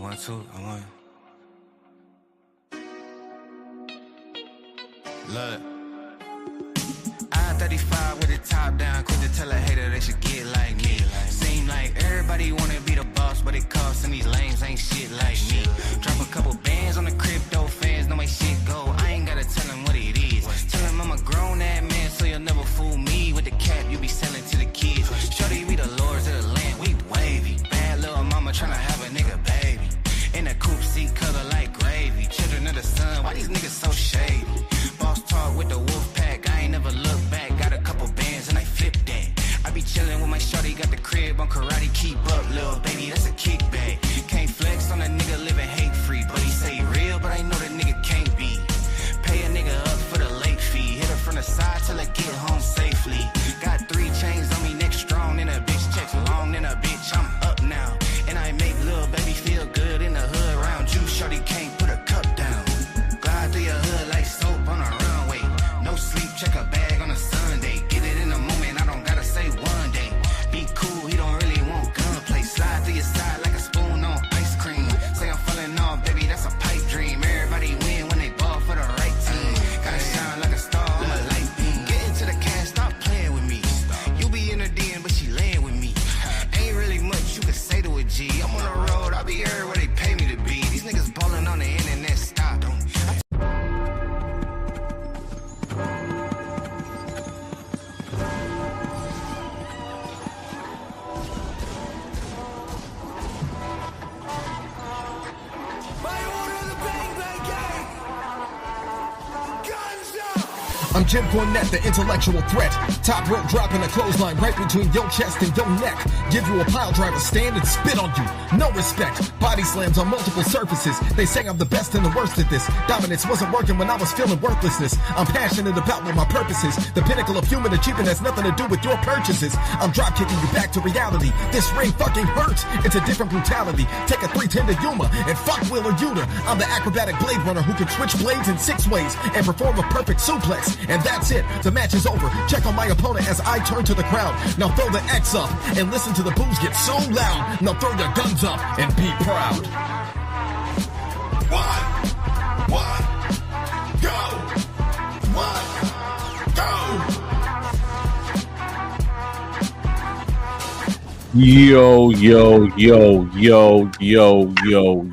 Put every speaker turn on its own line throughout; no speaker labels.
want to. Look. I-35 with the top down, quick to tell a hater they should get like me. Seem like everybody wanna be the boss, but it costs and these lames ain't shit like me. Drop a couple bands on the crypto fans, know my shit go. I ain't gotta tell them what it is. Tell them I'm a grown ass man, so you'll never fool me with the cap you be selling to the kids. Shorty, we the lords of the land, we wavy. Bad little mama tryna have a nigga baby. In a coupe seat color like gravy. Children of the sun, why these niggas so shady? Boss talk with the wolf pack, I ain't never look back. Got a couple bands and I flip that. I be chillin' with my shorty, got the crib on karate. Keep up, little baby, that's a kickback. Can't flex on a nigga living hate free, but he say real, but I know that nigga can't be. Pay a nigga up for the late fee. Hit her from the side till I get home safely. Got 3 chains on me, neck strong, and a bitch checks long, and a bitch I'm up now. And I make little baby feel good in the hood around you. Shorty can't put a cup down. Glide through your hood like soap on a runway. No sleep, check a bag on a Sunday. Get it in the moment, I don't gotta say one day. Be cool, he don't really want gunplay. Slide to your side like a spoon on ice cream. Say I'm falling off, baby, that's a pipe dream. Everybody win when they ball for the right team. Gotta shine like a star, I'm a light beam. Get into the cash, stop playing with me. You be in her DM, but she laying with me. Ain't really much you can say to a G. I'm on the road, I'll be everywhere they pay me to be. These niggas ballin' on the internet, stop.
I'm Jim Cornette, the intellectual threat. Top rope dropping a clothesline right between your chest and your neck. Give you a pile driver stand and spit on you. No respect. Body slams on multiple surfaces. They say I'm the best and the worst at this. Dominance wasn't working when I was feeling worthlessness. I'm passionate about what my purpose is. The pinnacle of human achievement has nothing to do with your purchases. I'm drop kicking you back to reality. This ring fucking hurts. It's a different brutality. Take a 310 to Yuma and fuck Wheeler Yuta. I'm the acrobatic blade runner who can switch blades in 6 ways and perform a perfect suplex. And that's it. The match is over. Check on my opponent as I turn to the crowd. Now throw the X up and listen to the boos get so loud. Now throw your guns up and be proud. One, go. One,
go.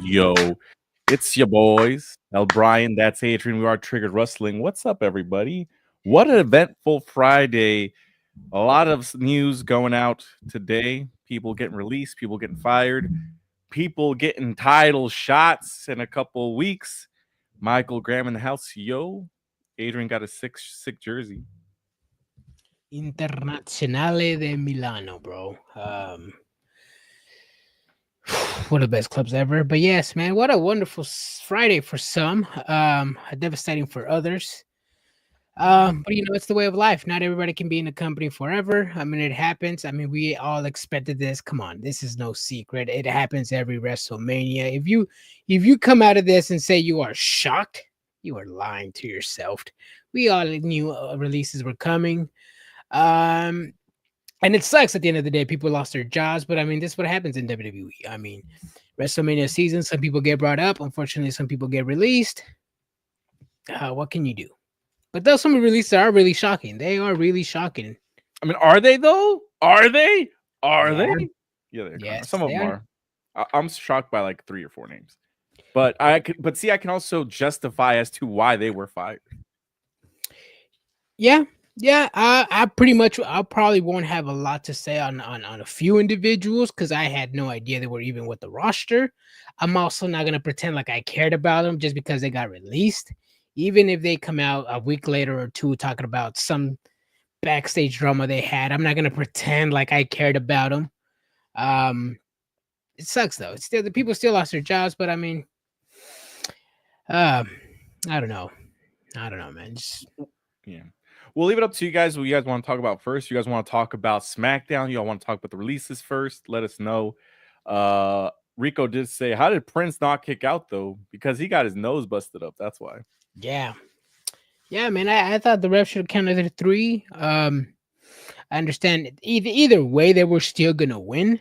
Yo. It's your boys, El Brian, that's Adrian. We are Triggered Wrestling. What's up, everybody? What an eventful Friday. A lot of news going out today. People getting released, people getting fired, people getting title shots in a couple weeks. Michael Graham in the house. Yo, Adrian got a sick jersey.
Internazionale de Milano, bro. One of the best clubs ever. But yes, man, what a wonderful Friday for some. Devastating for others. But it's the way of life. Not everybody can be in a company forever. I mean, it happens. I mean, we all expected this. Come on, this is no secret. It happens every WrestleMania. If you come out of this and say you are shocked, you are lying to yourself. We all knew releases were coming. And it sucks at the end of the day. People lost their jobs, but I mean, this is what happens in WWE. I mean, WrestleMania season, some people get brought up. Unfortunately, some people get released. What can you do? But those some releases are really shocking. They are really shocking.
I mean, are they though? Are they? Yeah,
yes,
some of them are. I'm shocked by like 3 or 4 names. But I can also justify as to why they were fired.
Yeah, I probably won't have a lot to say on a few individuals because I had no idea they were even with the roster. I'm also not going to pretend like I cared about them just because they got released. Even if they come out a week later or 2 talking about some backstage drama they had, I'm not going to pretend like I cared about them. It sucks though. It's still the people still lost their jobs, but I mean, I don't know, man.
Yeah. We'll leave it up to you guys. What you guys want to talk about first? You guys want to talk about SmackDown? You all want to talk about the releases first? Let us know. Rico did say, how did Prince not kick out though? Because he got his nose busted up. That's why.
Yeah, man. I thought the ref should have counted to 3. I understand either way they were still gonna win.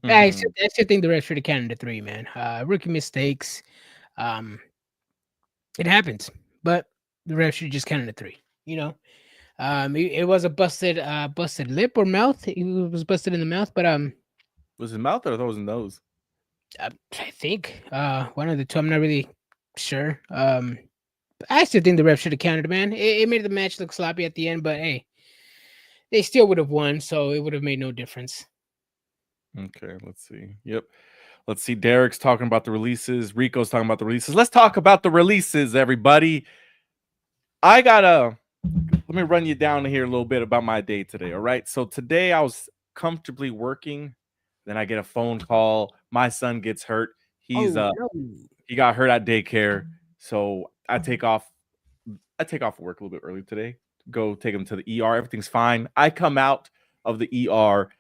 I still think the refs should have counted the 3, man. Rookie mistakes. It happens, but the refs should just counted the 3. You know, it was a busted lip or mouth. It was busted in the mouth, but
Was it mouth or those nose?
I think one of the two. I'm not really sure. I still think the ref should have counted, man. It made the match look sloppy at the end, but hey, they still would have won, so it would have made no difference.
Okay, let's see. Yep. Let's see. Derek's talking about the releases. Rico's talking about the releases. Let's talk about the releases, everybody. Let me run you down here a little bit about my day today. All right. So today I was comfortably working. Then I get a phone call. My son gets hurt. He got hurt at daycare. So I take off work a little bit early today. Go take him to the ER. Everything's fine. I come out of the ER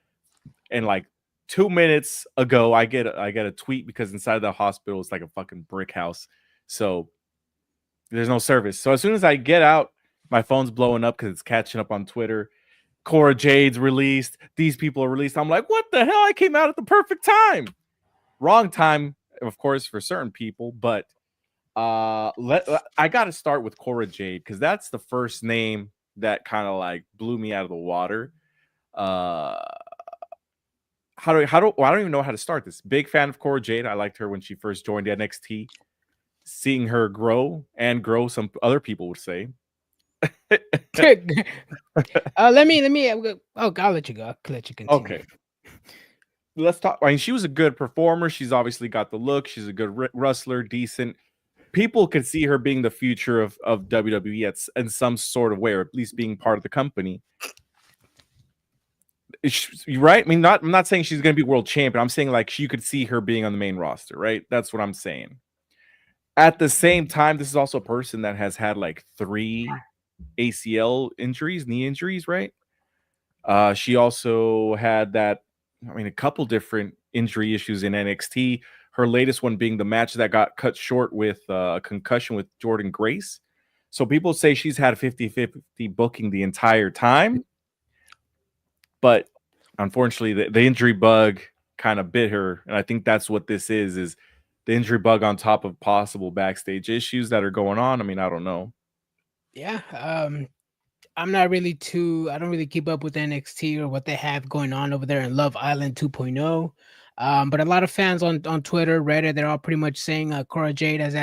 and like 2 minutes ago, I get a tweet because inside the hospital it's like a fucking brick house. So there's no service. So as soon as I get out, my phone's blowing up because it's catching up on Twitter. Cora Jade's released. These people are released. I'm like, what the hell? I came out at the perfect time. Wrong time, of course, for certain people. But I got to start with Cora Jade because that's the first name that kind of like blew me out of the water. I don't even know how to start this. Big fan of Cora Jade. I liked her when she first joined NXT. Seeing her grow, some other people would say.
let me. Oh, I'll let you go. I'll let you continue.
Okay. Let's talk. I mean, she was a good performer. She's obviously got the look. She's a good wrestler, decent. People could see her being the future of WWE in some sort of way, or at least being part of the company. You're right. I mean, I'm not saying she's going to be world champion. I'm saying like you could see her being on the main roster, right? That's what I'm saying. At the same time, this is also a person that has had like 3 ACL injuries, knee injuries, right? She also had a couple different injury issues in NXT. Her latest one being the match that got cut short with a concussion with Jordan Grace. So people say she's had 50-50 booking the entire time. But unfortunately, the injury bug kind of bit her. And I think that's what this is the injury bug on top of possible backstage issues that are going on. I mean, I don't know.
Yeah. I'm not really I don't really keep up with NXT or what they have going on over there in Love Island 2.0. But a lot of fans on Twitter, Reddit, they're all pretty much saying Cora Jade has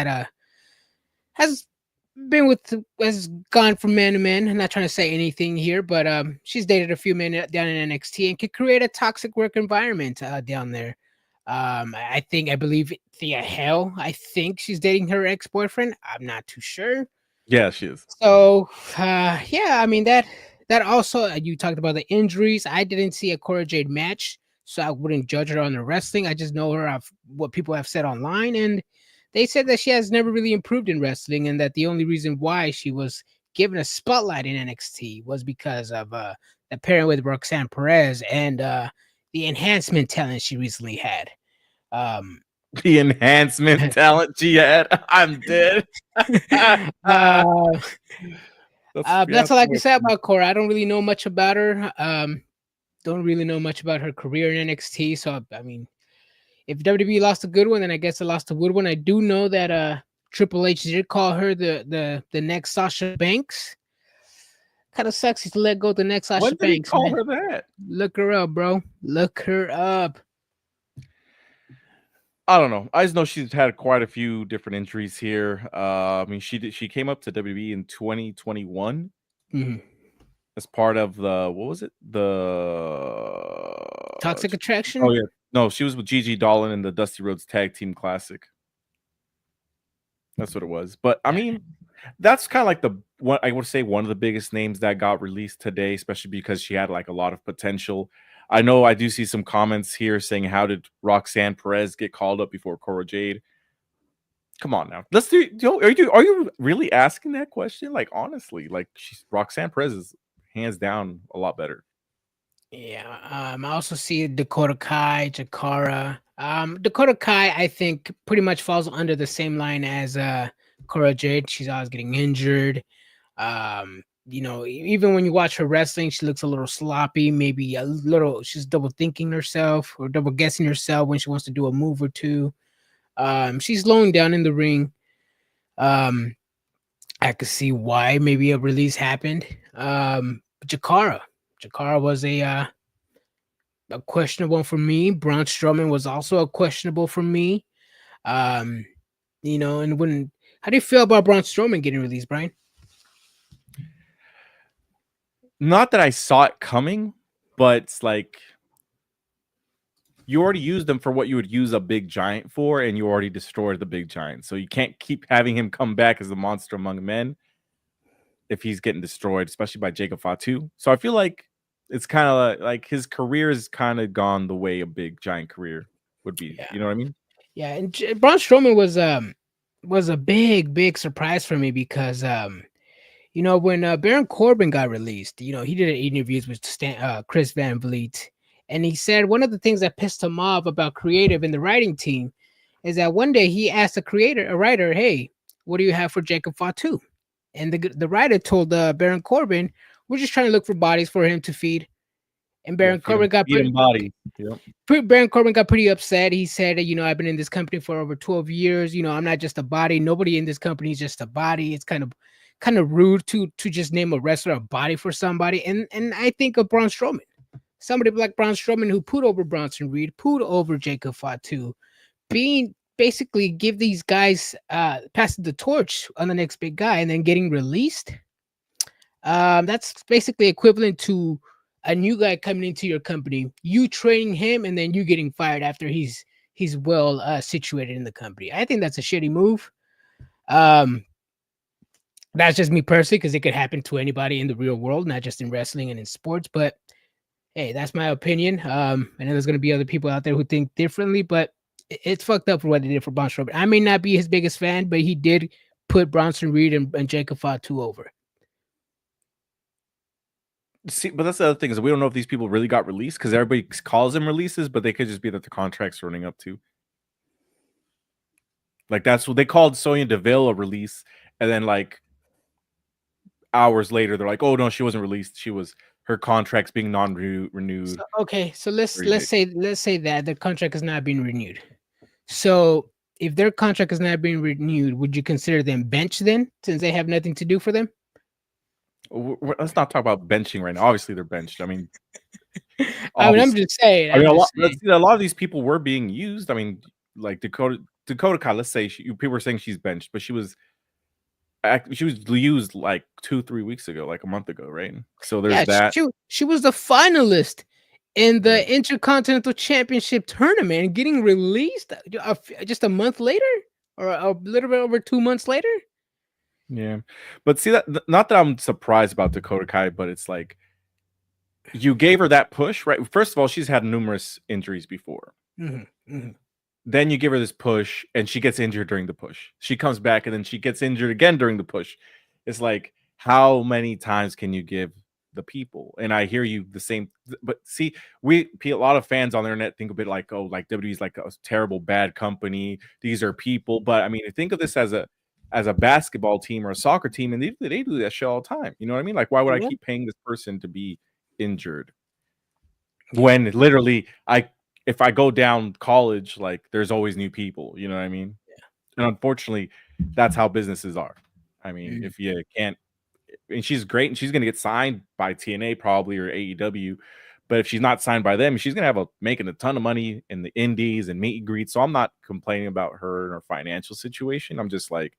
gone from man to man. I'm not trying to say anything here, but she's dated a few men down in NXT and could create a toxic work environment down there. I believe Thea Hell. I think she's dating her ex-boyfriend. I'm not too sure.
Yeah, she is.
So, yeah, I mean that also you talked about the injuries. I didn't see a Cora Jade match, so I wouldn't judge her on the wrestling. I just know her of what people have said online, and they said that she has never really improved in wrestling, and that the only reason why she was given a spotlight in NXT was because of the pairing with Roxanne Perez and the enhancement talent she recently had.
The enhancement talent she had. I'm dead.
That's all I can say about Cora. I don't really know much about her. Don't really know much about her career in NXT. So I mean, if WWE lost a good one, then I guess it lost a good one. I do know that Triple H did call her the next Sasha Banks. Kind of sucks to let go of the next Sasha Banks.
When did he call her that?
Look her up, bro. Look her up.
I don't know. I just know she's had quite a few different injuries here. I mean, she came up to WWE in 2021 as part of the
Toxic Attraction.
Oh yeah, no, she was with Gigi Dolan in the Dusty Rhodes Tag Team Classic. That's what it was. But I mean, that's kind of like I would say one of the biggest names that got released today, especially because she had like a lot of potential. I know I do see some comments here saying, how did Roxanne Perez get called up before Cora Jade? Come on now. Let's do. Are you really asking that question? Like, honestly, like Roxanne Perez is hands down a lot better.
Yeah. I also see Dakota Kai, Jakara. Dakota Kai, I think, pretty much falls under the same line as Cora Jade. She's always getting injured. even when you watch her wrestling, she looks a little sloppy, maybe a little, she's double thinking herself or double guessing herself when she wants to do a move or two. She's slowing down in the ring. I could see why maybe a release happened. Jakara was a questionable for me. Braun Strowman was also a questionable for me. And how do you feel about Braun Strowman getting released, Brian?
Not that I saw it coming, but it's like you already used them for what you would use a big giant for, and you already destroyed the big giant. So you can't keep having him come back as a monster among men if he's getting destroyed, especially by Jacob Fatu. So I feel like it's kind of like his career is kind of gone the way a big giant career would be.
Yeah.
You know what I mean?
Yeah, and Braun Strowman was a big surprise for me because when Baron Corbin got released, he did interviews with Chris Van Vliet, and he said one of the things that pissed him off about creative in the writing team is that one day he asked a writer, "Hey, what do you have for Jacob Fatu?" And the writer told Baron Corbin, "We're just trying to look for bodies for him to feed." And Baron Corbin got pretty upset. He said, "I've been in this company for over 12 years. I'm not just a body. Nobody in this company is just a body. It's kind of rude to just name a wrestler a body for somebody." And I think of Braun Strowman, somebody like Braun Strowman who put over Bronson Reed, put over Jacob Fatu, being basically give these guys passing the torch on the next big guy and then getting released. That's basically equivalent to a new guy coming into your company, you training him, and then you getting fired after he's well situated in the company. I think that's a shitty move. That's just me personally, because it could happen to anybody in the real world, not just in wrestling and in sports. But hey, that's my opinion. I know there's going to be other people out there who think differently, but it's fucked up for what they did for Braun Strowman. I may not be his biggest fan, but he did put Bronson Reed and Jacob Fatu over.
See, but that's the other thing is we don't know if these people really got released because everybody calls them releases, but they could just be that the contract's running up too. Like that's what they called Sonya Deville a release, and then like hours later they're like, "Oh no, she wasn't released. Her contract's being non-renewed."
So let's say that the contract is not being renewed. So if their contract is not being renewed, would you consider them benched then, since they have nothing to do for them?
Let's not talk about benching right now. Obviously, they're benched. I mean,
I'm just saying.
A lot of these people were being used. I mean, like Dakota Kai. Let's say people were saying she's benched, but she was used like 2-3 weeks ago, like a month ago, right? So there's that.
She was the finalist in the Intercontinental Championship tournament, getting released just a month later, or a little bit over 2 months later.
Yeah, but see that not that I'm surprised about Dakota Kai, but it's like you gave her that push, right? First of all, she's had numerous injuries before. Then you give her this push, and she gets injured during the push. She comes back, and then she gets injured again during the push. It's like, how many times can you give the people? And I hear you the same, but see, a lot of fans on the internet think a bit like, oh, like WWE's like a terrible, bad company. These are people, but I mean, think of this as a basketball team or a soccer team, and they do that shit all the time. You know what I mean? Like, why would I keep paying this person to be injured when literally if I go down college, like there's always new people, you know what I mean? Yeah. And unfortunately, that's how businesses are. I mean, if you can't, and she's great and she's going to get signed by TNA probably or AEW, but if she's not signed by them, she's going to making a ton of money in the indies and meet and greet. So I'm not complaining about her and her financial situation. I'm just like,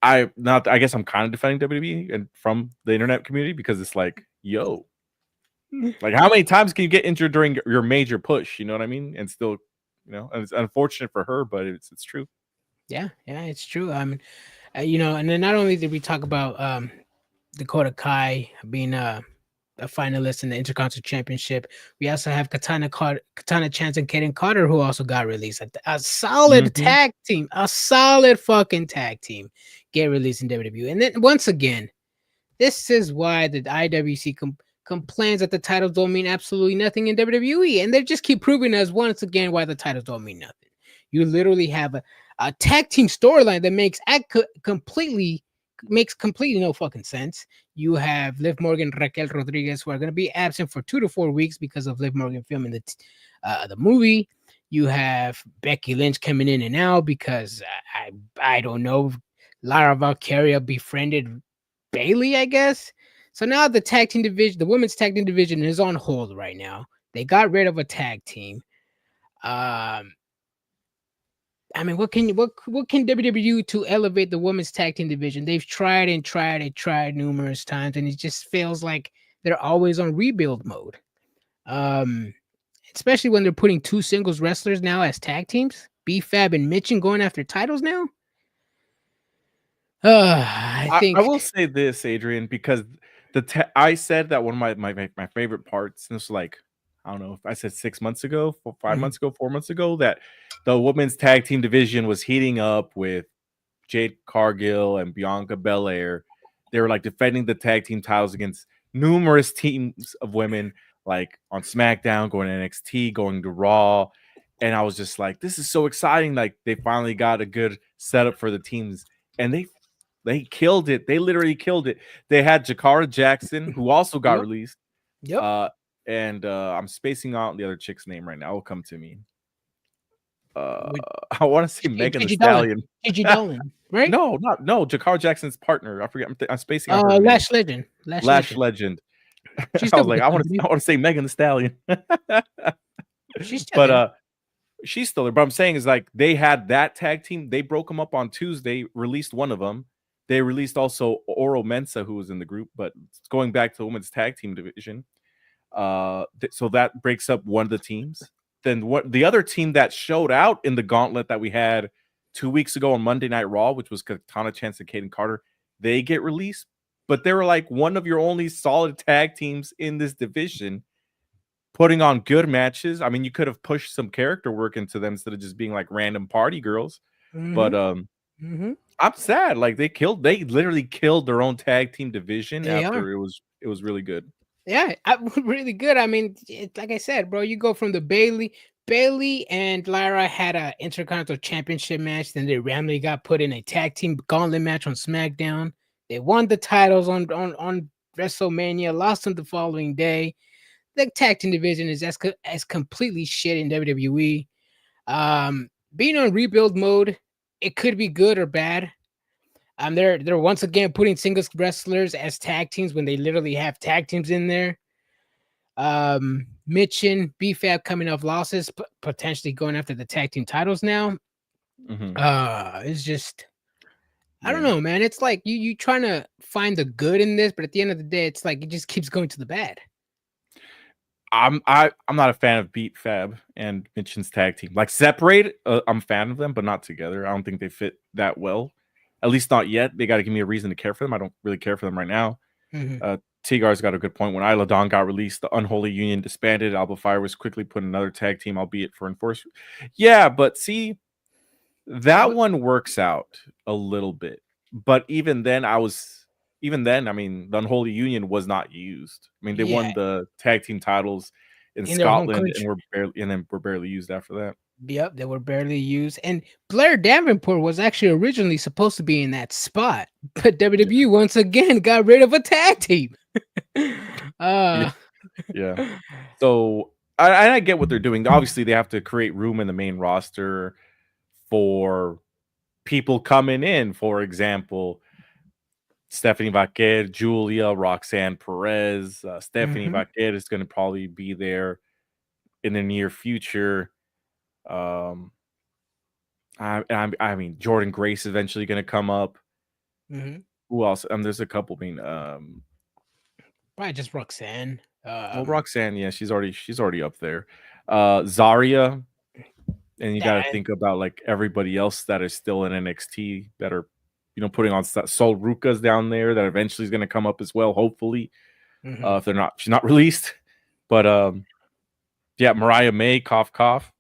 I guess I'm kind of defending WWE and from the internet community because it's like, yo, like how many times can you get injured during your major push? You know what I mean? And still, and it's unfortunate for her, but it's true.
Yeah, it's true. And then not only did we talk about Dakota Kai being a finalist in the Intercontinental Championship, we also have Katana Chance and Kaden Carter, who also got released. A solid tag team, a solid fucking tag team get released in WWE. And then once again, this is why the IWC complains that the titles don't mean absolutely nothing in WWE, and they just keep proving us once again why the titles don't mean nothing. You literally have a tag team storyline that makes completely makes completely no fucking sense. You have Liv Morgan, Raquel Rodriguez, who are going to be absent for 2 to 4 weeks because of Liv Morgan filming the movie. You have Becky Lynch coming in and out because I don't know. Lara Valkyria befriended Bailey, I guess. So now the tag team division, the women's tag team division, is on hold right now. They got rid of a tag team. I mean, what can WWE do to elevate the women's tag team division? They've tried and tried and tried numerous times, and it just feels like they're always on rebuild mode. Especially when they're putting 2 singles wrestlers now as tag teams, B-Fab and Mitchin going after titles now.
I will say this, Adrian, because I said that one of my favorite parts, and it's like, I don't know if I said 6 months ago, 5 months ago, 4 months ago, that the women's tag team division was heating up with Jade Cargill and Bianca Belair. They were like defending the tag team titles against numerous teams of women, like on SmackDown, going to NXT, going to Raw. And I was just like, this is so exciting. Like, they finally got a good setup for the teams. And they killed it. They literally killed it. They had Jakara Jackson, who also got released.
Yep.
And I'm spacing out the other chick's name right now. It'll come to me. I want to say Megan Thee Stallion.
AJ Dolan, right?
No, Jakara Jackson's partner. I forget. I'm spacing out.
Lash Legend.
Lash Legend. I was like, I want to say Megan Thee Stallion.
She's still there.
She's still there. But I'm saying is like they had that tag team. They broke them up on Tuesday. Released one of them. They released also Oro Mensah, who was in the group. But going back to the women's tag team division. So that breaks up one of the teams. Then what the other team that showed out in the gauntlet that we had 2 weeks ago on Monday Night Raw, which was Katana Chance and Kaden Carter, they get released. But they were like one of your only solid tag teams in this division, putting on good matches. I mean, you could have pushed some character work into them instead of just being like random party girls. But I'm sad. Like they literally killed their own tag team division after it was really good.
Yeah, really good. I mean, like I said, bro, you go from the Bailey and Lara had a Intercontinental Championship match. Then they randomly got put in a tag team gauntlet match on SmackDown. They won the titles on WrestleMania, lost them the following day. The tag team division is as completely shit in WWE. Being on rebuild mode, it could be good or bad. They're once again putting singles wrestlers as tag teams when they literally have tag teams in there. Mitchin, B-Fab coming off losses, potentially going after the tag team titles now. It's just, I don't know, man. It's like you trying to find the good in this, but at the end of the day, it's like it just keeps going to the bad.
I'm not a fan of B-Fab and Mitchin's tag team. Like separate, I'm a fan of them, but not together. I don't think they fit that well. At least not yet. They got to give me a reason to care for them. I don't really care for them right now. Tigar's got a good point. When Isla Dawn got released, the Unholy Union disbanded. Alba Fire was quickly put in another tag team, albeit for enforcement. Yeah, but see, that one works out a little bit. But even then, I mean, the Unholy Union was not used. I mean, they won the tag team titles in Scotland and were barely used after that.
Yep, they were barely used. And Blair Davenport was actually originally supposed to be in that spot, but WWE once again got rid of a tag team.
Yeah. So I get what they're doing. Obviously, they have to create room in the main roster for people coming in. For example, Stephanie Vaquer, Julia, Roxanne Perez. Stephanie Vaquer is going to probably be there in the near future. I mean, Jordan Grace is eventually going to come up. Who else? There's a couple. I mean,
probably just Roxanne.
Roxanne, yeah, she's already up there. Zarya, and you got to think about like everybody else that is still in NXT that are, putting on Sol Ruka's down there that eventually is going to come up as well. Hopefully, if she's not released. But yeah, Mariah May, cough. Cough.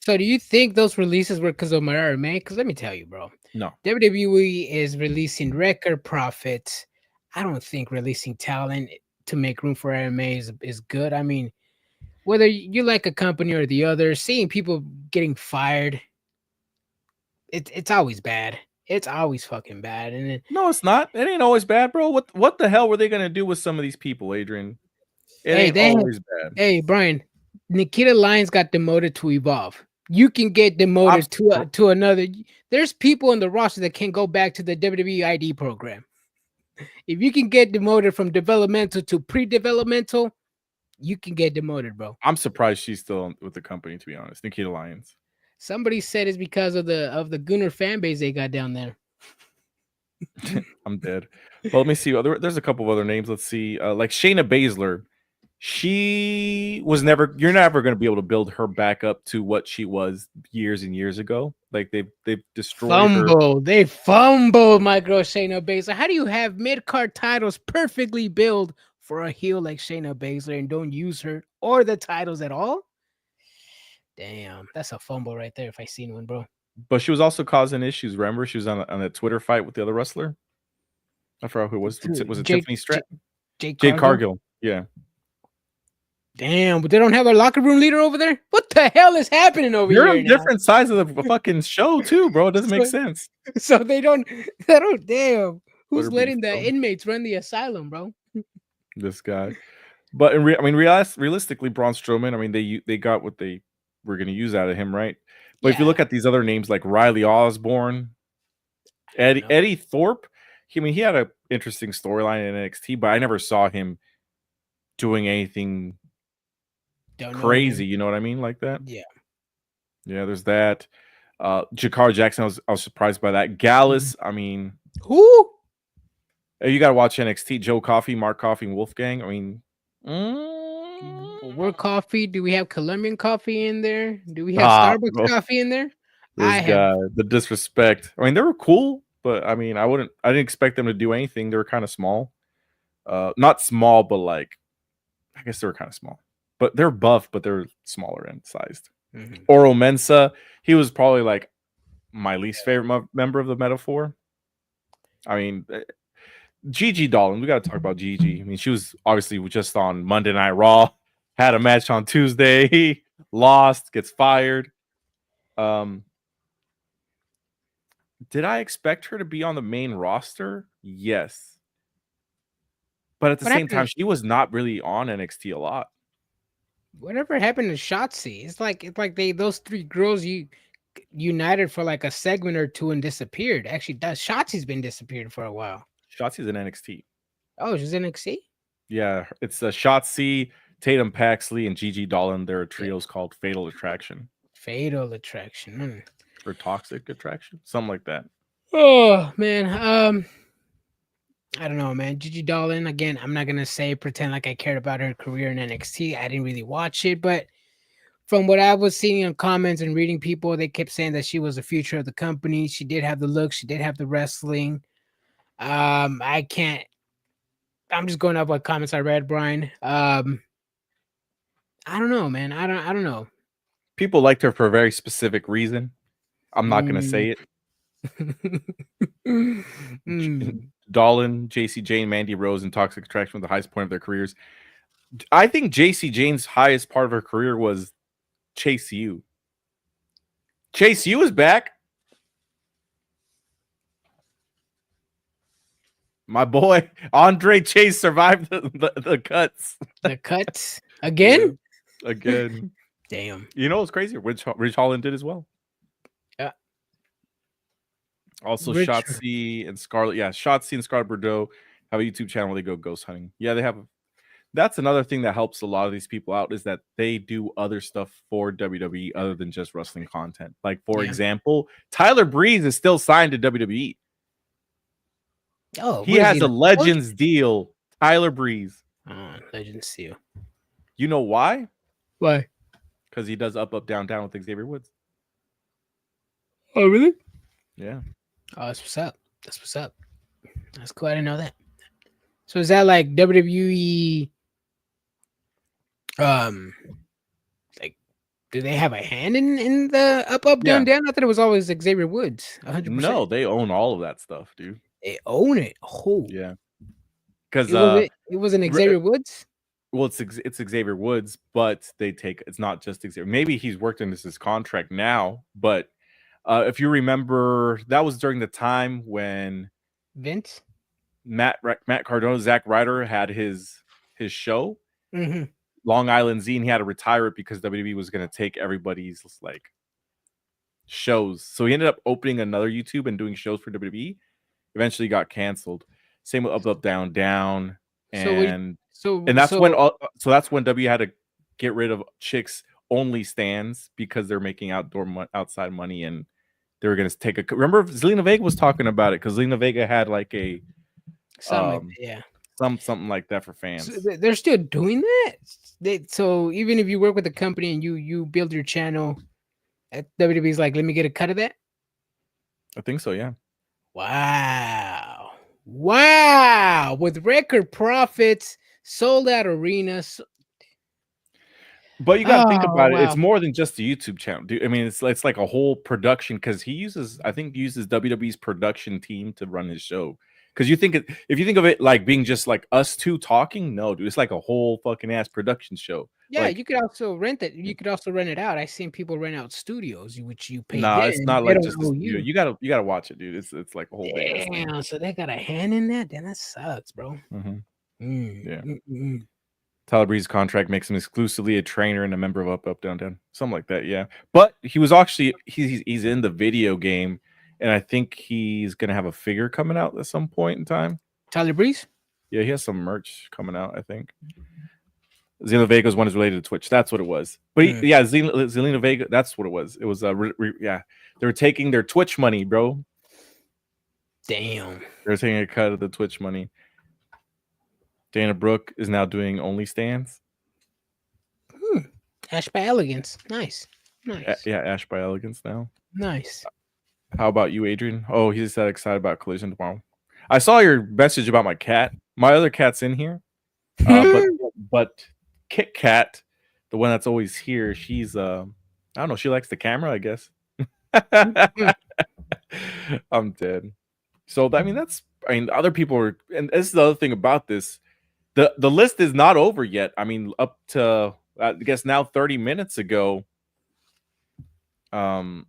So do you think those releases were because of Mariah May? Because let me tell you, bro.
No.
WWE is releasing record profits. I don't think releasing talent to make room for Mariah May is good. I mean, whether you like a company or the other, seeing people getting fired, it's always bad. It's always fucking bad. And then,
No, it's not. It ain't always bad, bro. What the hell were they gonna do with some of these people, Adrian? It
hey,
ain't
they have,
always bad.
hey, Brian, Nikita Lyons got demoted to Evolve. You can get demoted to another. There's people in the roster that can go back to the WWE ID program. If you can get demoted from developmental to pre-developmental, you can get demoted, bro.
I'm surprised she's still with the company, to be honest. Nikita Lyons.
Somebody said it's because of the Gunner fan base they got down there.
I'm dead. Well, let me see. There's a couple of other names. Let's see. Like Shayna Baszler. She was never. You're never going to be able to build her back up to what she was years and years ago. Like they've destroyed her.
They fumbled my girl Shayna Baszler. How do you have mid-card titles perfectly built for a heel like Shayna Baszler and don't use her or the titles at all? Damn, that's a fumble right there if I seen one, bro.
But she was also causing issues. Remember, she was on a Twitter fight with the other wrestler. I forgot who it was. Was it Tiffany Stratton?
Jade
Cargill. Yeah.
Damn, but they don't have a locker room leader over there? What the hell is happening over here?
You're on different sides of the fucking show, too, bro. It doesn't make sense.
So they don't damn. Who's letting the inmates run the asylum, bro?
This guy. But realistically, Braun Strowman, I mean, they got what they were going to use out of him, right? But if you look at these other names like Riley Osborne, Eddie Thorpe, he had an interesting storyline in NXT, but I never saw him doing anything crazy. You know what I mean? Like that?
Yeah.
Yeah, there's that. Jakar Jackson, I was surprised by that. Gallus, I mean,
who?
You got to watch NXT. Joe Coffey, Mark Coffey, and Wolfgang. I mean,
Work coffee. Do we have Colombian coffee in there? Do we have Starbucks coffee in there?
The disrespect. I mean, they were cool, but I mean, I didn't expect them to do anything. They were kind of small. Not small, but like, I guess they were kind of small. But they're buff, but they're smaller and sized. Mm-hmm. Oro Mensah, he was probably like my least favorite member of the Metaphor. I mean, Gigi Dolan, we got to talk about Gigi. I mean, she was obviously just on Monday Night Raw, had a match on Tuesday, lost, gets fired. Did I expect her to be on the main roster? Yes. But at the same time, she was not really on NXT a lot.
Whatever happened to Shotzi? It's like those three girls united for like a segment or two and disappeared. Actually, Shotzi's been disappeared for a while.
Shotzi's in NXT.
Oh, she's in NXT?
Yeah, it's Shotzi, Tatum Paxley, and Gigi Dolan. Their trio's called Fatal Attraction.
Fatal Attraction.
Or Toxic Attraction. Something like that.
Oh, man. I don't know, man. Gigi Dolan, again, I'm not going to pretend like I cared about her career in NXT. I didn't really watch it, but from what I was seeing in comments and reading people, they kept saying that she was the future of the company. She did have the look. She did have the wrestling. I'm just going up what comments I read, Brian. I don't know, man. I don't know.
People liked her for a very specific reason. I'm not going to say it. Dolan, JC Jane, Mandy Rose, and Toxic Attraction were the highest point of their careers. I think JC Jane's highest part of her career was Chase U. Chase U is back. My boy Andre Chase survived the cuts.
The cuts again?
Yeah, again.
Damn.
You know what's crazy? Ridge Holland did as well.
Yeah.
Also, Shotzi and Scarlett. Yeah, Shotzi and Scarlett Bordeaux have a YouTube channel where they go ghost hunting. Yeah, they have. That's another thing that helps a lot of these people out is that they do other stuff for WWE other than just wrestling content. Like, for example, Tyler Breeze is still signed to WWE.
Oh,
he has a Legends deal. Tyler Breeze.
Legends deal.
You know why?
Why?
Because he does up, down, down with Xavier Woods.
Oh, really?
Yeah.
Oh, that's what's up. That's what's up. That's cool. I didn't know that. So is that like WWE? Like, do they have a hand in the up, down, down? I thought it was always Xavier Woods. 100%.
No, they own all of that stuff, dude.
They own it. Oh,
yeah. Because
it wasn't Xavier Woods.
Well, it's Xavier Woods, but it's not just Xavier. Maybe he's worked into his contract now, but If you remember, that was during the time when
Vince.
Matt Cardona, Zack Ryder had his show,
Mm-hmm.
Long Island Z, and he had to retire it because WWE was going to take everybody's like shows. So he ended up opening another YouTube and doing shows for WWE. Eventually got canceled. Same with Up Up Down Down, and that's when that's when W had to get rid of chicks only stands because they're making outside money, and they were going to take a. Remember, Zelina Vega was talking about it because Zelina Vega had like a something like that for fans.
So they're still doing that. So even if you work with a company and you build your channel, WWE's like, let me get a cut of that.
I think so. Yeah.
Wow. With record profits, sold out arenas.
But you got to think about it. It's more than just a YouTube channel, dude. I mean, it's like a whole production because he uses WWE's production team to run his show. Because if you think of it like being just like us two talking, no, dude, it's like a whole fucking ass production show.
Yeah,
like,
you could also rent it. You could also rent it out. I've seen people rent out studios, which you pay.
Nah, it's not like just a studio. You gotta watch it, dude. It's like a whole big thing.
Damn, so they got a hand in that. Then that sucks, bro.
Yeah. Tyler Breeze's contract makes him exclusively a trainer and a member of Up Up Down Down, something like that. Yeah, but he was actually he's in the video game, and I think he's gonna have a figure coming out at some point in time.
Tyler Breeze?
Yeah, he has some merch coming out, I think. Zelina Vega's one is related to Twitch. That's what it was. But Zelina Vega, that's what it was. It was they were taking their Twitch money, bro.
Damn.
They're taking a cut of the Twitch money. Dana Brooke is now doing OnlyStans.
Ash by Elegance. Nice.
Ash by Elegance now.
Nice.
How about you, Adrian? Oh, he's that excited about Collision tomorrow. I saw your message about my cat. My other cat's in here. But Kit Kat, the one that's always here, she's I don't know, she likes the camera, I guess. I'm dead. So other people are, and this is the other thing about this. The list is not over yet. I mean, up to I guess now 30 minutes ago.
Oh,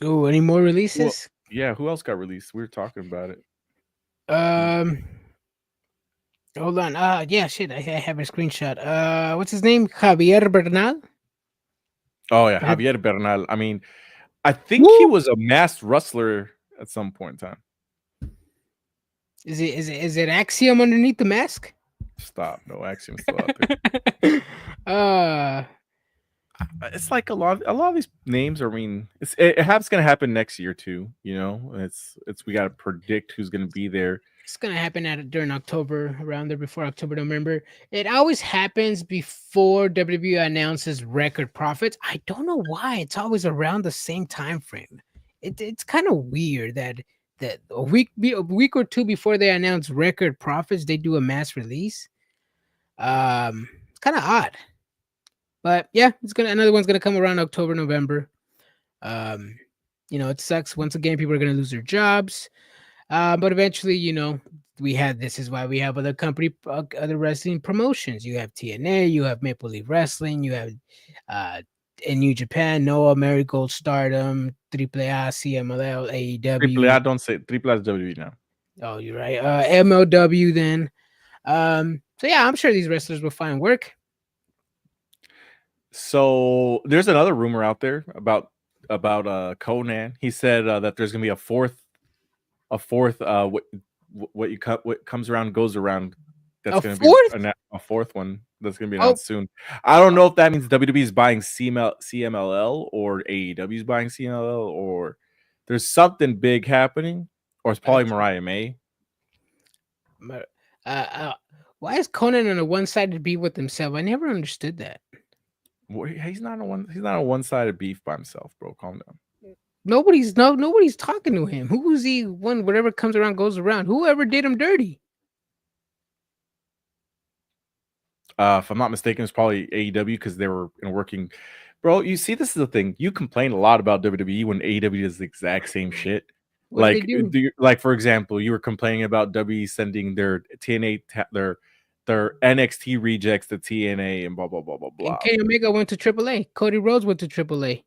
any more releases?
Well, yeah, who else got released? We were talking about it.
Hold on. Yeah, shit. I have a screenshot. What's his name? Javier Bernal.
Oh yeah, Javier Bernal. I mean, I think he was a masked wrestler at some point in time.
Is it Axiom underneath the mask?
Stop. No, Axiom's still out there. It's like a lot of these names are, I mean, it's gonna happen next year too, you know. It's we gotta predict who's gonna be there.
It's gonna happen during October, around there before October, November. It always happens before WWE announces record profits. I don't know why. It's always around the same time frame. It's kind of weird that a week or two before they announce record profits, they do a mass release. It's kind of odd. But yeah, another one's gonna come around October, November. It sucks. Once again, people are gonna lose their jobs. But eventually, this is why we have other wrestling promotions. You have TNA, you have Maple Leaf Wrestling, you have in New Japan, Noah, Marigold, Stardom, AAA, CMLL, AEW.
AAA, don't say AAA is WWE now.
Oh, you're right. MLW then. So yeah, I'm sure these wrestlers will find work.
So there's another rumor out there about Conan. He said that there's gonna be a fourth what comes around goes around. That's going to be a fourth one that's going to be announced soon. I don't know if that means WWE is buying CMLL or AEW is buying CMLL, or there's something big happening, or it's probably Mariah May.
Why is Conan on a one-sided beef with himself? I never understood that.
He's not a one-sided beef by himself, bro. Calm down.
Nobody's talking to him. Who's he? Whatever comes around goes around. Whoever did him dirty.
If I'm not mistaken, it's probably AEW because they were working. Bro, you see, this is the thing. You complain a lot about WWE when AEW does the exact same shit. Like for example, you were complaining about WWE sending their TNA their NXT rejects to TNA and blah blah blah blah blah.
And Kenny Omega went to AAA. Cody Rhodes went to AAA.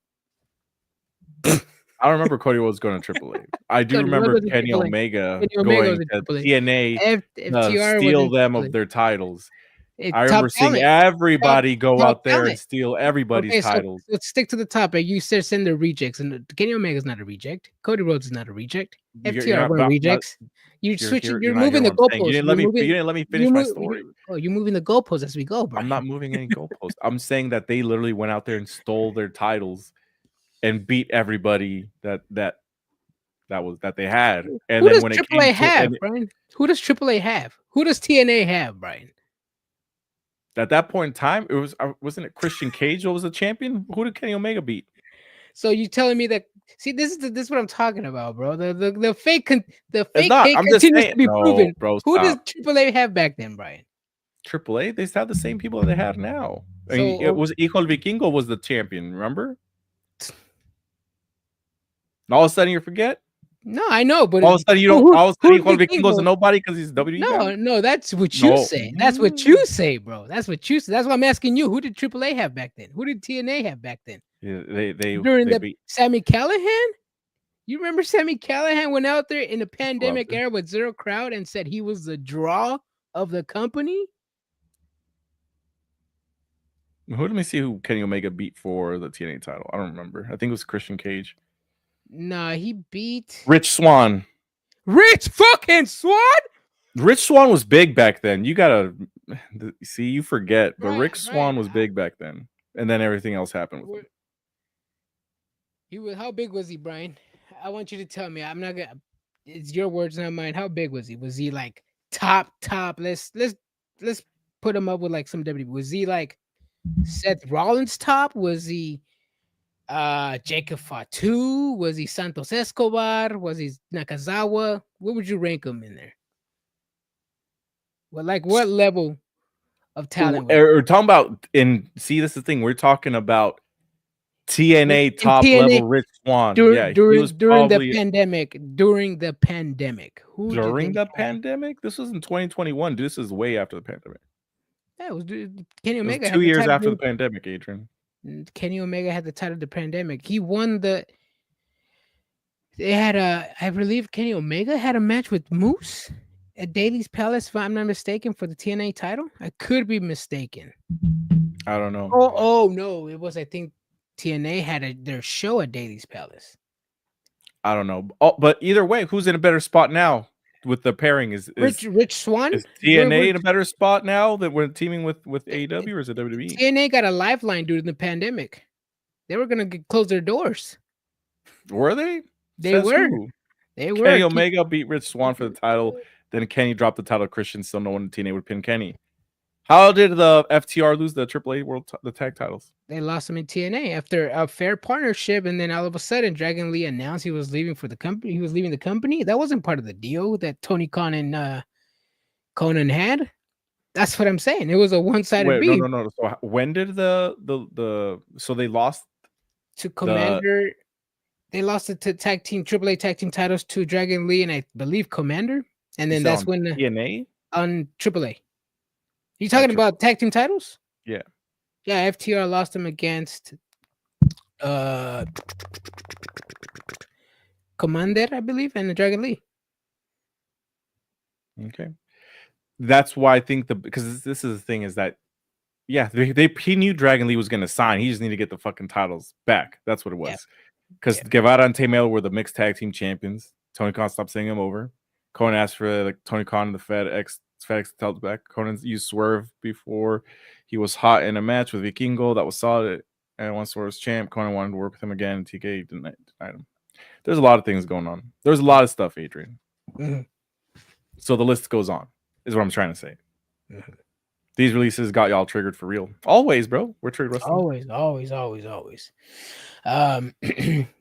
I don't remember Cody Rhodes going to AAA. I do
Cody
remember
Rhodes was in
Kenny
AAA.
Omega
Kenny Omega
going
was in
to
AAA.
TNA to
FTR was
steal
in
them
AAA.
of their titles. I
Top
remember seeing
talent.
everybody go
Top
out there and
talent.
steal everybody's
Okay, so
titles.
let's stick to the topic. You said send the rejects, and Kenny Omega's not a reject. Cody Rhodes is not a reject. FTR were rejects. You're switching. You're
not
moving
hearing
the
what I'm saying.
goalposts.
You didn't let me finish my story.
You're moving the goalposts as we go, Brian.
I'm not moving any goalposts. I'm saying that they literally went out there and stole their titles and beat everybody that they had. And
Who
then
does
when it
AAA
came
have,
to
Brian? Who does AAA have? Who does TNA have, Brian?
at that point in time, it wasn't it Christian Cage was the champion? Who did Kenny Omega beat?
So you telling me that? See, this is what I'm talking about, bro. The fake hate
I'm just
continues
saying,
to be proven.
bro.
Who does
Stop.
AAA have back then, Brian?
AAA, they have the same people that they have now. I mean,
So
it was Hijo Vikingo was the champion. Remember? And all of a sudden you forget.
No, I know, but
all of a sudden you don't. All of a sudden Hijo
Vikingo
Vikingo's a nobody because he's WWE.
No, that's what you say. That's what you say, bro. That's what you say. That's why I'm asking you. Who did AAA have back then? Who did TNA have back then?
Yeah, they
beat Sammy Callahan. You remember Sammy Callahan went out there in the pandemic era with zero crowd and said he was the draw of the company?
Who let me see who Kenny Omega beat for the TNA title? I don't remember. I think it was Christian Cage.
Nah, he beat
Rich Swann.
Rich fucking Swann?
Rich Swann was big back then. You gotta see, you forget, but Rich Swann was big back then, and then everything else happened with him.
He was. How big was he, Brian? I want you to tell me. I'm not gonna. It's your words, not mine. How big was he? Was he like top? Let's put him up with like some WWE. Was he like Seth Rollins top? Was he Jacob Fatu? Was he Santos Escobar? Was he Nakazawa? Where would you rank him in there? Well, like what level of talent?
We're talking about this is the thing. We're talking about TNA top level Rich Swann.
During
the
pandemic. During the pandemic.
Pandemic? This was in 2021. This is way after the pandemic.
Yeah, it was Kenny Omega.
2 years after the pandemic, Adrian.
Kenny Omega had the title of the pandemic. He won the. They had I believe Kenny Omega had a match with Moose at Daly's Palace, if I'm not mistaken, for the TNA title. I could be mistaken.
I don't know.
Oh no, it was. I think TNA had their show at Daly's Palace.
I don't know. But either way, who's in a better spot now with the pairing? Is
Rich Swann?
Is TNA in a better spot now that we're teaming with AEW, or is it WWE?
TNA got a lifeline during the pandemic. They were gonna close their doors.
Were they?
They were. They were.
Kenny Omega beat Rich Swann for the title. Then Kenny dropped the title to Christian, so no one in TNA would pin Kenny. How did the FTR lose the AAA the tag titles?
They lost them in TNA after a fair partnership, and then all of a sudden, Dragon Lee announced he was leaving for the company. He was leaving the company. That wasn't part of the deal that Tony Khan and Conan had. That's what I'm saying. It was a one-sided beef.
No. So when did so they lost
to Commander? They lost it to AAA tag team titles to Dragon Lee and I believe Commander, and then that's when
TNA
on AAA. You talking about tag team titles?
Yeah.
Yeah, FTR lost them against Commander, I believe, and the Dragon Lee.
Okay. That's why I think because this is the thing is that he knew Dragon Lee was going to sign. He just needed to get the fucking titles back. That's what it was. Because Guevara and Tay-Melo were the mixed tag team champions. Tony Khan stopped sending them over. Conan asked for Tony Khan and the FedEx titles back. Conan used Swerve before he was hot in a match with Vikingo that was solid. And once Swerve was champ, Conan wanted to work with him again. And TK denied him. There's a lot of things going on. There's a lot of stuff, Adrian.
Mm-hmm.
So the list goes on, is what I'm trying to say. Mm-hmm. These releases got y'all triggered for real. Always, bro. We're triggered wrestling.
Always. But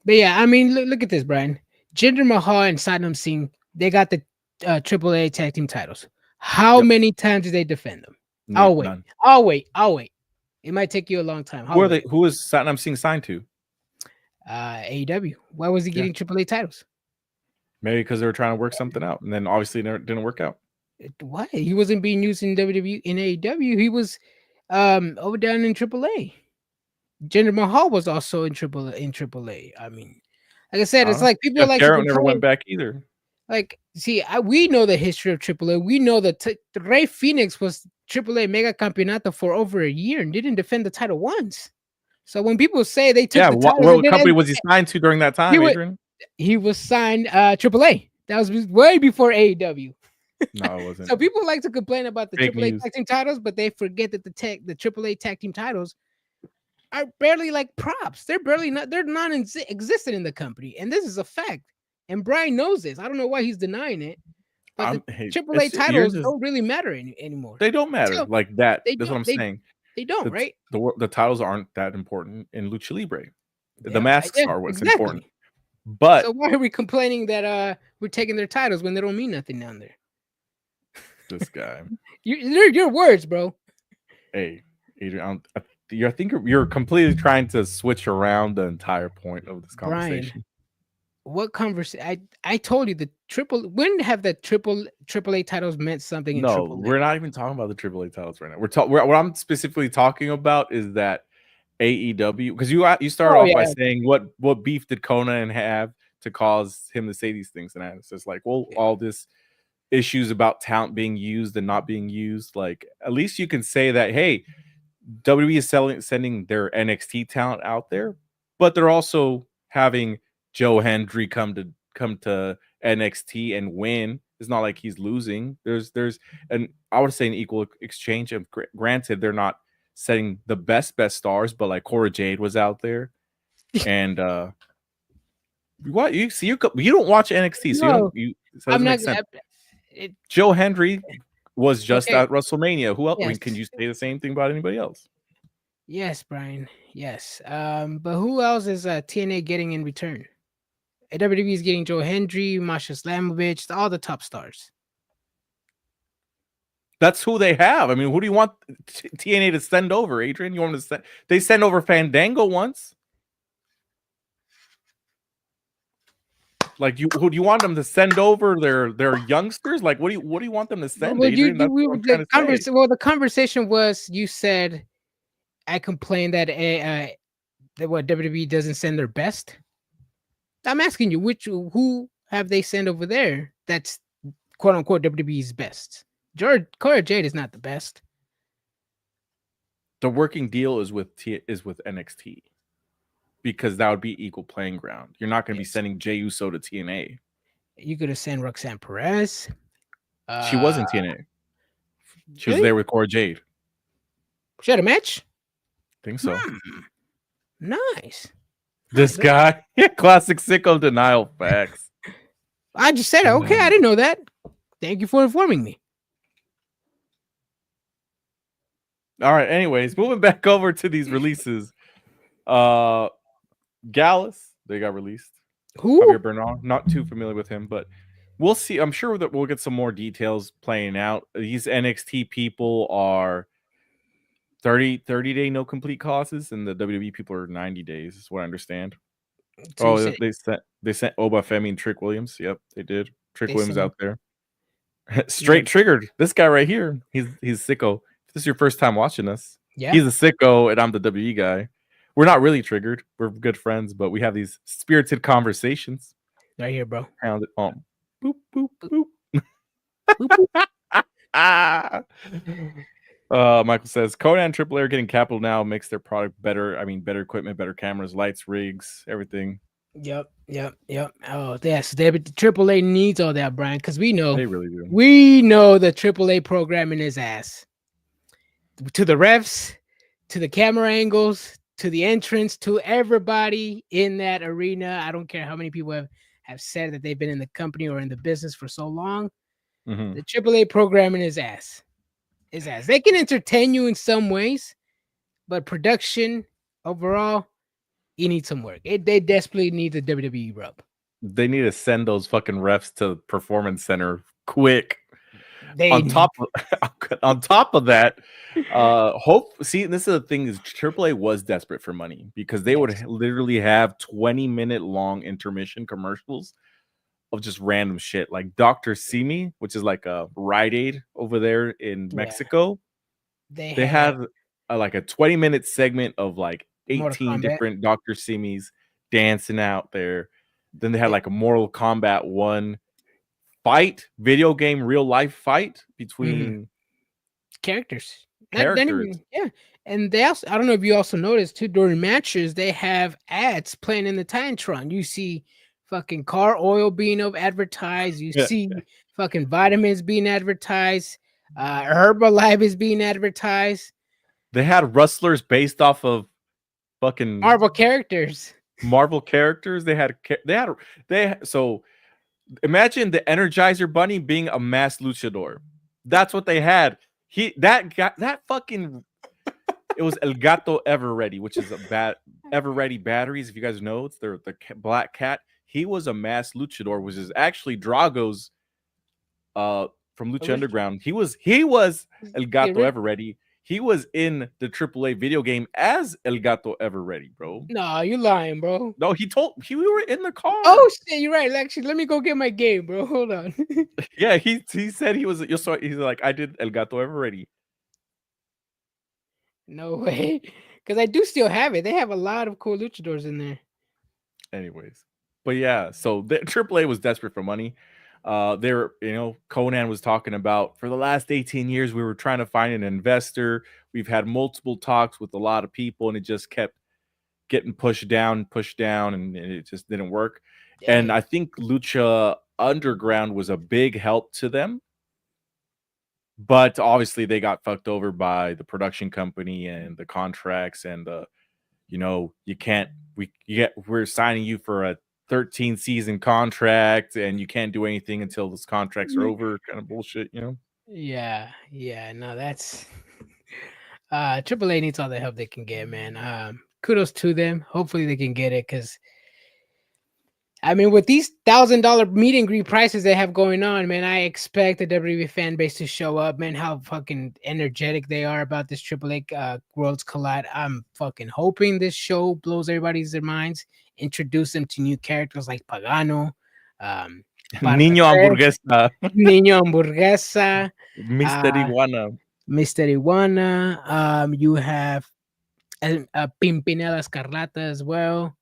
yeah, I mean, look at this, Brian. Jinder Mahal and Satnam Singh, they got the AAA tag team titles. How many times did they defend them? I'll wait. It might take you a long time.
Who is Satnam Singh signed to?
AEW. Why was he getting AAA titles?
Maybe because they were trying to work something out, and then obviously it didn't work out.
Why? He wasn't being used in WWE in AEW. He was over down in AAA. Jinder Mahal was also in AAA. I mean, Like I said, it's like people
Jeff
like
Jarrett
to
never went
complain.
back either.
Like, see, we know the history of AAA. We know that Rey Phoenix was AAA Mega Campeonato for over a year and didn't defend the title once. So when people say they took the titles,
what company was he signed to during that time, Adrian?
He was signed AAA. That was way before AEW.
No, it wasn't.
So people like to complain about the
Fake
AAA
news.
tag team titles, but they forget that the AAA tag team titles are barely like props. They're non-existent in the company, and this is a fact. And Brian knows this. I don't know why he's denying it, but the AAA titles don't really matter anymore.
They don't matter like that. That's what I'm saying.
They don't, right?
The titles aren't that important in Lucha Libre. The masks are what's important.
But so why are we complaining that we're taking their titles when they don't mean nothing down there?
This guy.
They're your words, bro.
Hey, Adrian, I think you're completely trying to switch around the entire point of this conversation.
Brian, what conversation? I told you when have the AAA titles meant something in AAA?
We're not even talking about the AAA titles right now. What I'm specifically talking about is that AEW, because you started off by saying what beef did Conan have to cause him to say these things, and it's just like, well, all this issues about talent being used and not being used. Like, at least you can say that, hey, WWE is sending their NXT talent out there, but they're also having Joe Hendry come to NXT and win. It's not like he's losing. There's I would say an equal exchange. Of granted, they're not setting the best stars, but like Cora Jade was out there, and what you see, you don't watch NXT, so I'm not. Joe Hendry was just at WrestleMania. Who else? Yes. I mean, can you say the same thing about anybody else?
Yes, Brian. Yes. But who else is TNA getting in return? WWE is getting Joe Hendry, Masha Slamovich, all the top stars.
That's who they have. I mean, who do you want TNA to send over, Adrian? You want to send? They sent over Fandango once. Like, who do you want them to send over? Their youngsters? Like, what do you want them to send?
Well, the conversation was, you said I complained that WWE doesn't send their best. I'm asking you, who have they sent over there? That's quote unquote WWE's best. Cora Jade is not the best.
The working deal is with NXT, because that would be equal playing ground. You're not going to be sending Jey Uso to TNA.
You could have sent Roxanne Perez.
She wasn't TNA. She was there with Cora Jade.
She had a match?
I think so.
Nice.
This guy, classic sicko denial facts.
I just said, okay, I didn't know that. Thank you for informing me.
All right. Anyways, moving back over to these releases. Gallus, they got released.
Who?
Javier Bernal. Not too familiar with him, but we'll see. I'm sure that we'll get some more details playing out. These NXT people are 30-day no complete causes, and the WWE people are 90 days, is what I understand. So they sent Obafemi and Trick Williams. Yep, they did. Trick Williams out there. Straight triggered. This guy right here. He's sicko. If this is your first time watching us, he's a sicko, and I'm the WWE guy. We're not really triggered. We're good friends, but we have these spirited conversations.
Right here, bro.
Pound it on. Boop, boop, boop. Michael says Conan and AAA are getting capital now, makes their product better. I mean, better equipment, better cameras, lights, rigs, everything.
Yep. Oh, yes. AAA needs all that, Brian, because we know
they really do.
We know the AAA programming is ass. To the refs, to the camera angles, to the entrance, to everybody in that arena. I don't care how many people have said that they've been in the company or in the business for so long. Mm-hmm. The AAA programming is ass. They can entertain you in some ways, but production overall, you need some work. They desperately need the WWE rub.
They need to send those fucking refs to Performance Center quick. On top of that, this is the thing, is AAA was desperate for money, because they would literally have 20-minute long intermission commercials of just random shit, like Dr. Simi, which is like a Rite Aid over there in Mexico. They had like a 20-minute segment of like 18 different Dr. Simis dancing out there. Then they had like a Mortal Kombat 1 fight, video game, real life fight between
characters.
characters.
Yeah. And they also, I don't know if you also noticed too, during matches, they have ads playing in the Titantron. You see fucking car oil being advertised. You see fucking vitamins being advertised. Herbalife is being advertised.
They had wrestlers based off of fucking
Marvel characters.
So imagine the Energizer Bunny being a masked luchador. That's what they had. It was El Gato Ever Ready, which is a Ever Ready batteries. If you guys know, it's the black cat. He was a masked luchador, which is actually Drago's from Lucha Underground. He was El Gato Ever Ready. He was in the AAA video game as El Gato Ever Ready, bro.
No, you lying, bro.
No, we were in the car.
Oh shit, you're right. Actually, let me go get my game, bro. Hold on.
Yeah, he said he was. He's like, I did El Gato Ever Ready.
No way, because I do still have it. They have a lot of cool luchadors in there.
Anyways, but yeah, so the AAA was desperate for money. Conan was talking about, for the last 18 years, we were trying to find an investor. We've had multiple talks with a lot of people, and it just kept getting pushed down, and it just didn't work. Dang. And I think Lucha Underground was a big help to them. But obviously they got fucked over by the production company and the contracts, and we're signing you for a 13 season contract and you can't do anything until those contracts are over, kind of bullshit,
Yeah, no, that's AAA needs all the help they can get, man. Kudos to them. Hopefully they can get it, because I mean, with these $1,000 meet and greet prices they have going on, man, I expect the WWE fan base to show up, man. How fucking energetic they are about this AAA Worlds Collide. I'm fucking hoping this show blows everybody's minds. Introduce them to new characters like Pagano,
Niño Hamburguesa,
Mr. Iguana. You have Pimpinela Escarlata as well.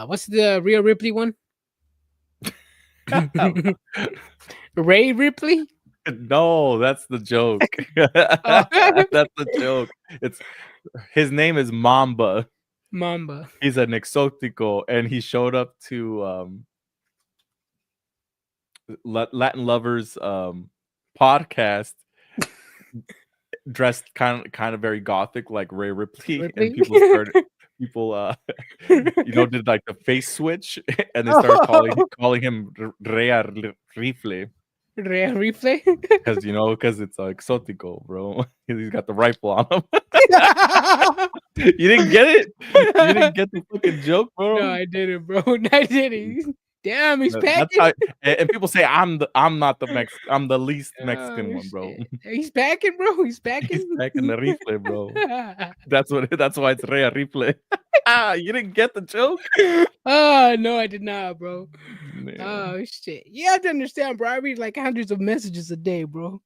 What's the Rhea Ripley one? Ray Ripley?
No, that's the joke. That's the joke. His name is Mamba. He's an exotico, and he showed up to Latin Lovers podcast dressed kind of very gothic, like Ray Ripley? And people did like the face switch, and they started calling him Rea Rifle.
Rea Rifle?
Because it's exotico, bro. He's got the rifle on him. You didn't get it? You didn't get the fucking joke, bro?
No, I didn't, bro. I didn't. Damn, he's packing.
And people say I'm the least Mexican one, bro.
He's packing, bro. He's packing
the rifle, bro. That's why it's Rea Rifle. You didn't get the joke?
Oh no, I did not, bro.
Man.
Oh shit. You have to understand, bro. I read like hundreds of messages a day, bro.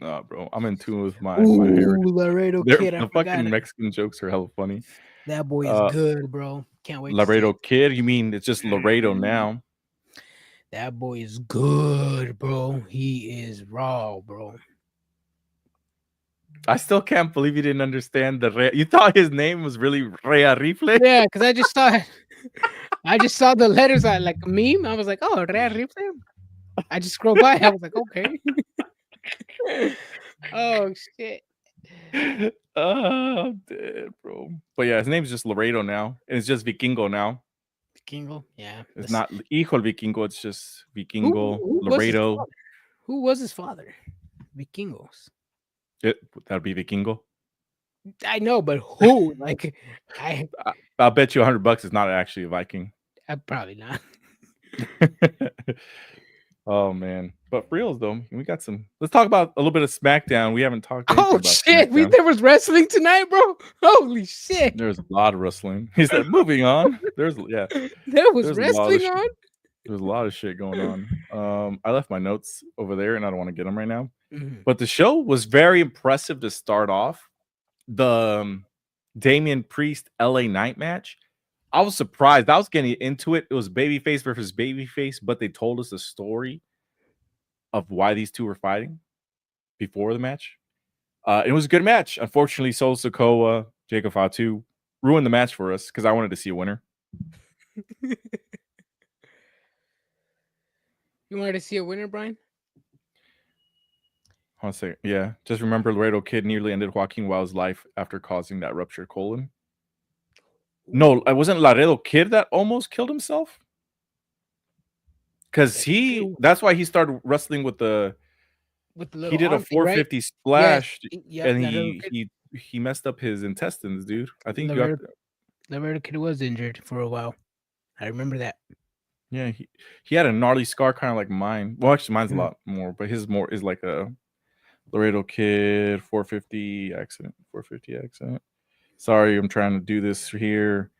Nah, bro. I'm in tune with my heritage.
Laredo Kid.
The fucking Mexican jokes are hella funny.
That boy is good, bro. Can't wait.
Laredo Kid? You mean it's just Laredo now?
That boy is good, bro. He is raw, bro.
I still can't believe you didn't understand you thought his name was really Rea Rifle?
Yeah, because I just saw it. I just saw the letters like a meme. I was like, oh, Rea Rifle. I just scrolled by. I was like, okay. Oh shit.
Oh, I'm dead, bro. But yeah, his name's just Laredo now, and it's just Vikingo now.
Vikingo, yeah.
It's not Hijo el Vikingo. It's just Vikingo. Laredo.
Who was his father? Vikingos.
That'd be Vikingo.
I know, but who? Like,
I'll bet you $100 is not actually a Viking.
Probably not.
Oh man, but for reals though, we got some. Let's talk about a little bit of SmackDown. We haven't talked.
Oh shit, there was wrestling tonight, bro. Holy shit,
there's a lot of wrestling. He said, "Moving on." There was
wrestling on.
There's a lot of shit going on. I left my notes over there, and I don't want to get them right now. But the show was very impressive to start off. The Damian Priest LA Knight match. I was surprised. I was getting into it. It was babyface versus babyface, but they told us the story of why these two were fighting before the match. It was a good match. Unfortunately, Sol Sikoa, Jacob Fatu ruined the match for us because I wanted to see a winner.
You wanted to see a winner, Brian?
I'll say, yeah. Just remember, Laredo Kid nearly ended Joaquin Wild's life after causing that ruptured colon. No, it wasn't Laredo Kid that almost killed himself. Because that's why he started wrestling with the he did a 450 right? Splash, yes. And he messed up his intestines, dude. I think
Laredo Kid was injured for a while. I remember that.
Yeah, he had a gnarly scar, kind of like mine. Well, actually, mine's a lot more, but his more is like a Laredo Kid 450 accident. Sorry, I'm trying to do this here.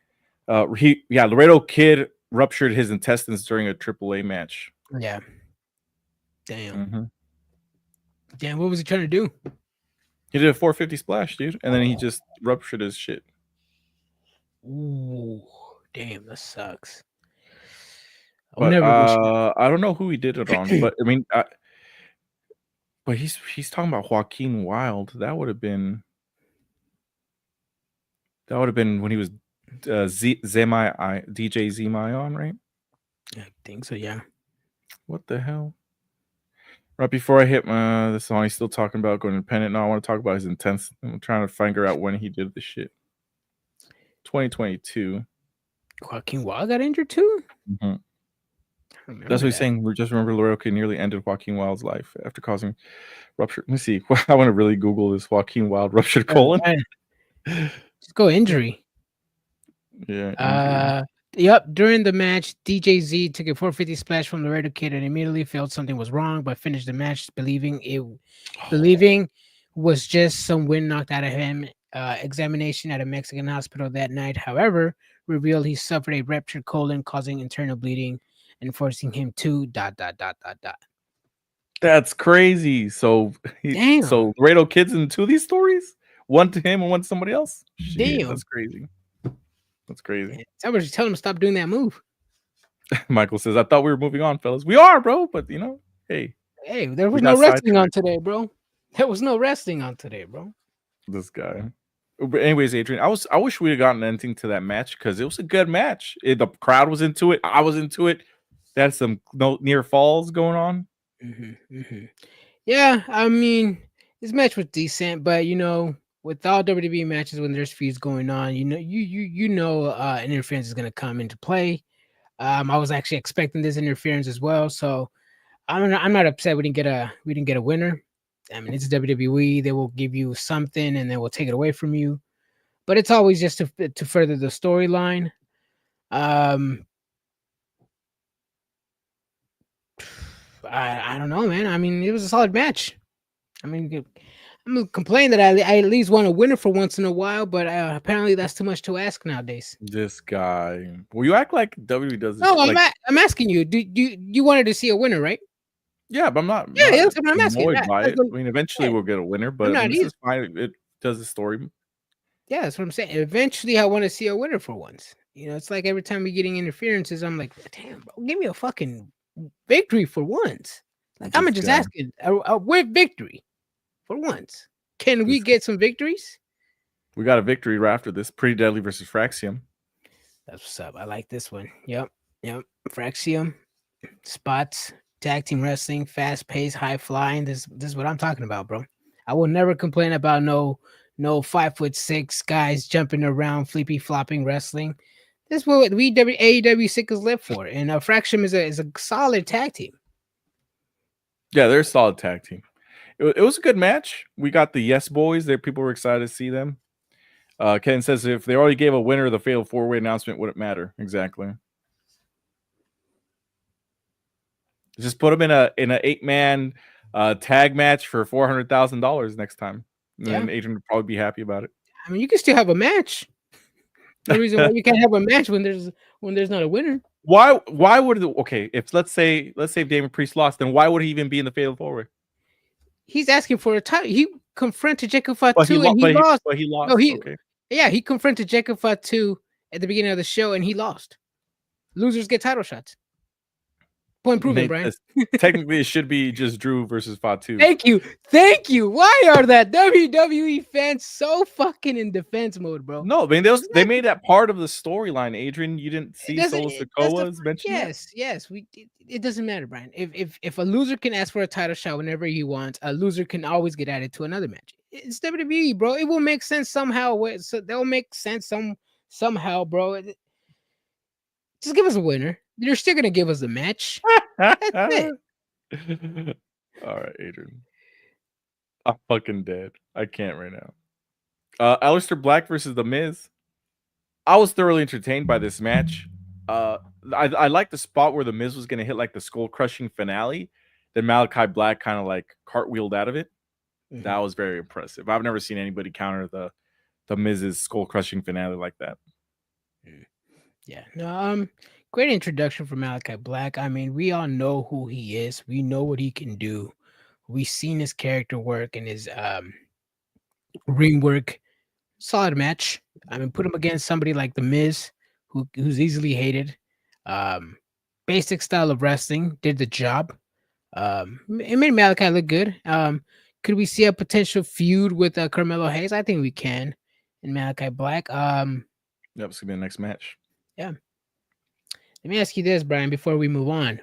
Laredo Kid ruptured his intestines during a AAA match.
Yeah. Damn. Mm-hmm. Damn, what was he trying to do?
He did a 450 splash, dude, and then he just ruptured his shit.
Ooh, damn, that sucks.
But, I don't know who he did it on, but I mean, but he's talking about Joaquin Wild. That would have been when he was DJ Zemayon, right?
I think so, yeah.
What the hell? Right before I hit the song, he's still talking about going independent. No, I want to talk about his intense. I'm trying to figure out when he did the shit. 2022.
Joaquin Wild got injured too?
Mm-hmm. That's what he's saying. We just remember Laredo Kid nearly ended Joaquin Wild's life after causing rupture. Let me see. I want to really Google this Joaquin Wild ruptured colon.
Just go injury.
Yeah.
Yep. During the match, DJ Z took a 450 splash from Laredo Kid and immediately felt something was wrong, but finished the match believing was just some wind knocked out of him. Examination at a Mexican hospital that night, however, revealed he suffered a ruptured colon, causing internal bleeding and forcing him to ...
That's crazy. So Laredo Kid's in two of these stories? One to him and one to somebody else? Shit, that's crazy. That's crazy.
Somebody should tell him to stop doing that move.
Michael says, I thought we were moving on, fellas. We are, bro, but hey.
Hey, there was no wrestling on today, bro. There was no wrestling on today, bro.
This guy. But anyways, Adrian, I wish we'd have gotten anything to that match because it was a good match. The crowd was into it. I was into it. They had some near falls going on.
Yeah, I mean, this match was decent, but with all WWE matches when there's feuds going on, interference is going to come into play. I was actually expecting this interference as well, so I'm not upset we didn't get a winner. I mean, it's WWE. They will give you something and they will take it away from you. But it's always just to further the storyline. I don't know, man. I mean, it was a solid match. I mean, I'm gonna complain that I at least want a winner for once in a while, but apparently that's too much to ask nowadays.
This guy. Well, you act like WWE does this.
No, I'm asking you. Do you wanted to see a winner, right?
Yeah, but I'm not.
Yeah, that's what I'm asking.
I mean, eventually we'll get a winner, but this is fine. It does the story.
Yeah, that's what I'm saying. Eventually, I want to see a winner for once. It's like every time we're getting interferences, I'm like, damn, bro, give me a fucking victory for once. Like, I'm just asking a victory for once. Can we get some victories?
We got a victory right after this. Pretty Deadly versus Fraxium.
That's what's up. I like this one. Yep. Fraxium, spots. Tag team wrestling, fast paced, high flying. This is what I'm talking about, bro. I will never complain about no 5'6" guys jumping around, flippy flopping wrestling. This is what AEW sick is live for. And Fraxium is a solid tag team.
Yeah, they're a solid tag team. It was a good match. We got the Yes Boys there. People were excited to see them. Ken says if they already gave a winner, the fatal 4-way announcement wouldn't matter. Exactly. Just put them in a 8-man tag match for $400,000 next time. And then Adrian would probably be happy about it.
I mean, you can still have a match. No reason why you can't have a match when there's not a winner.
Why would if let's say Damon Priest lost, then why would he even be in the fatal 4-way?
He's asking for a title. He confronted Jacob Fatu and he lost.
But he lost.
No, he confronted Jacob Fatu at the beginning of the show, and he lost. Losers get title shots. Point proven, Brian.
Technically, it should be just Drew versus Fatu.
Thank you. Why are that WWE fans so fucking in defense mode, bro?
No, I mean they made that part of the storyline. Adrian, you didn't see Solo Sikoa's mentioned.
Yes. It doesn't matter, Brian. If a loser can ask for a title shot whenever he wants, a loser can always get added to another match. It's WWE, bro. It will make sense somehow. So they'll make sense somehow, bro. Just give us a winner. You're still gonna give us a match. That's it.
All right, Adrian. I'm fucking dead. I can't right now. Aleister Black versus The Miz. I was thoroughly entertained by this match. I like the spot where The Miz was gonna hit like the skull crushing finale. Then Malachi Black kind of like cartwheeled out of it. Mm-hmm. That was very impressive. I've never seen anybody counter the Miz's skull crushing finale like that.
Yeah. No. Great introduction from Malachi Black. I mean, we all know who he is. We know what he can do. We've seen his character work and his ring work. Solid match. I mean, put him against somebody like The Miz, who's easily hated. Basic style of wrestling, did the job. It made Malachi look good. Could we see a potential feud with Carmelo Hayes? I think we can. And Malachi Black.
That's gonna be the next match.
Yeah. Let me ask you this, Brian, before we move on.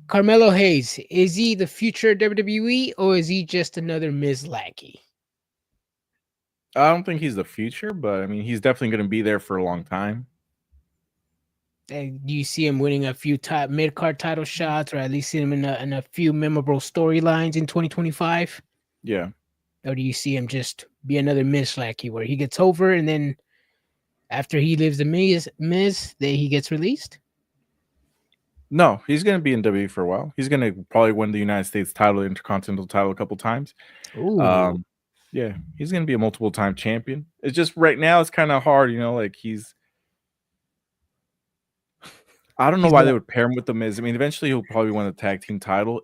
Carmelo Hayes, is he the future WWE or is he just another Miz lackey?
I don't think he's the future, but I mean, he's definitely going to be there for a long time.
Do you see him winning a few mid-card title shots, or at least see him in a few memorable storylines in 2025?
Yeah.
Or do you see him just be another Miz lackey where he gets over and then after he leaves the Miz, he gets released?
No, he's going to be in WWE for a while. He's going to probably win the United States title, Intercontinental title a couple times.
Ooh.
Yeah, he's going to be a multiple-time champion. It's just right now it's kind of hard, like I don't know why they would pair him with the Miz. I mean, eventually he'll probably win the tag team title.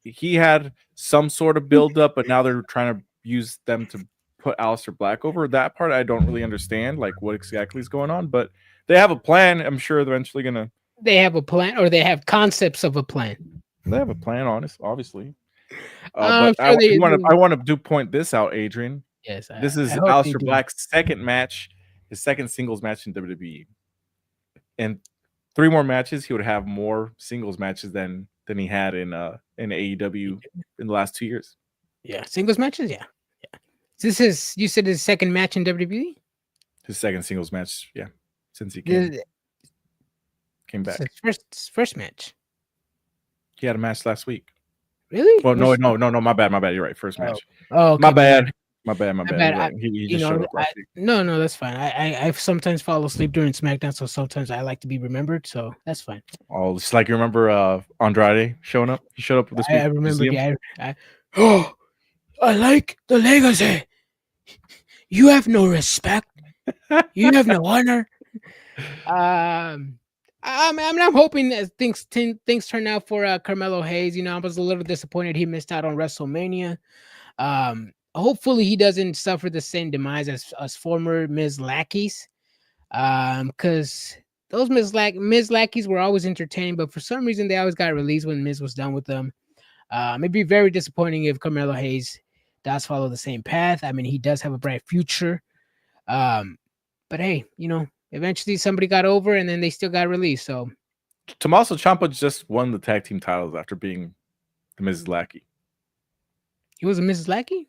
He had some sort of build-up, but now they're trying to use them to put Aleister Black over. That part I don't really understand, like what exactly is going on, but they have a plan. I'm sure they're eventually gonna.
They have a plan, or they have concepts of a plan.
They have a plan, obviously. But I want to point this out, Adrian.
Yes,
this is Aleister Black's second match, his second singles match in WWE. In 3 more matches, he would have more singles matches than he had in AEW in the last 2 years.
Yeah, singles matches. Yeah. This is, you said, his second match in WWE?
His second singles match, yeah, since he came back.
His first match.
He had a match last week.
Really?
Well, no, my bad. You're right. First match.
Oh, okay.
My bad. Right. He just
showed up last week. No, that's fine. I sometimes fall asleep during SmackDown, so sometimes I like to be remembered, so that's fine.
Oh, it's like you remember Andrade showing up? He showed up this week.
I remember. Yeah, I like the legacy. You have no respect. You have no honor. I'm hoping that things turn out for Carmelo Hayes. I was a little disappointed he missed out on WrestleMania. Hopefully he doesn't suffer the same demise as former Miz lackeys. Because those Miz lackeys were always entertaining, but for some reason they always got released when Miz was done with them. It'd be very disappointing if Carmelo Hayes does follow the same path. I mean, he does have a bright future. But hey, eventually somebody got over and then they still got released. So
Tommaso Ciampa just won the tag team titles after being the Mrs. Lackey.
He was a Mrs. Lackey?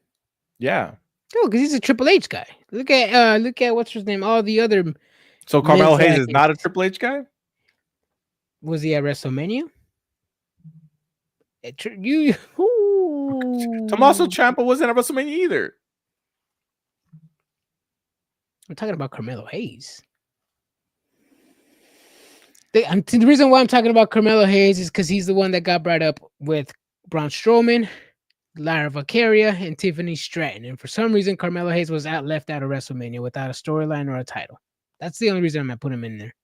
Yeah.
Oh, because he's a Triple H guy. Look at what's his name? All the other.
So Carmelo Hayes is not a Triple H guy?
Was he at WrestleMania?
Tommaso Ciampa wasn't at WrestleMania either.
I'm talking about Carmelo Hayes. The reason why I'm talking about Carmelo Hayes is because he's the one that got brought up with Braun Strowman, Lara Valkyria, and Tiffany Stratton. And for some reason, Carmelo Hayes was left out of WrestleMania without a storyline or a title. That's the only reason I'm going to put him in there.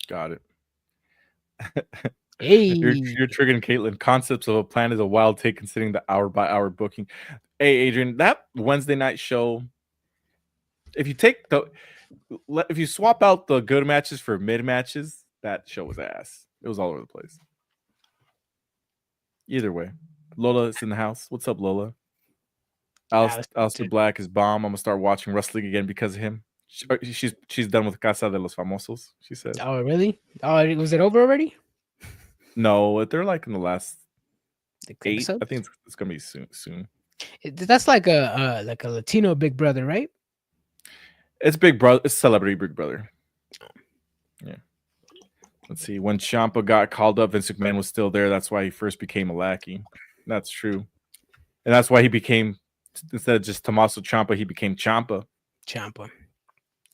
Got it.
Hey.
You're triggering Caitlin. Concepts of a plan is a wild take considering the hour-by-hour booking. Hey, Adrian, that Wednesday night show, if you take if you swap out the good matches for mid matches, that show was ass. It was all over the place. Either way, Lola is in the house. What's up, Lola? Alistair Black is bomb. I'm gonna start watching wrestling again because of him. She's done with Casa de los Famosos. She said.
Oh, really? Oh, was it over already?
No, they're like in the last 8.
Episodes?
I think it's gonna be soon.
That's like a Latino Big Brother, right?
It's Big Brother. It's Celebrity Big Brother. Yeah. Let's see. When Ciampa got called up, Vince McMahon was still there. That's why he first became a lackey. That's true. And that's why he became, instead of just Tommaso Ciampa, he became Ciampa.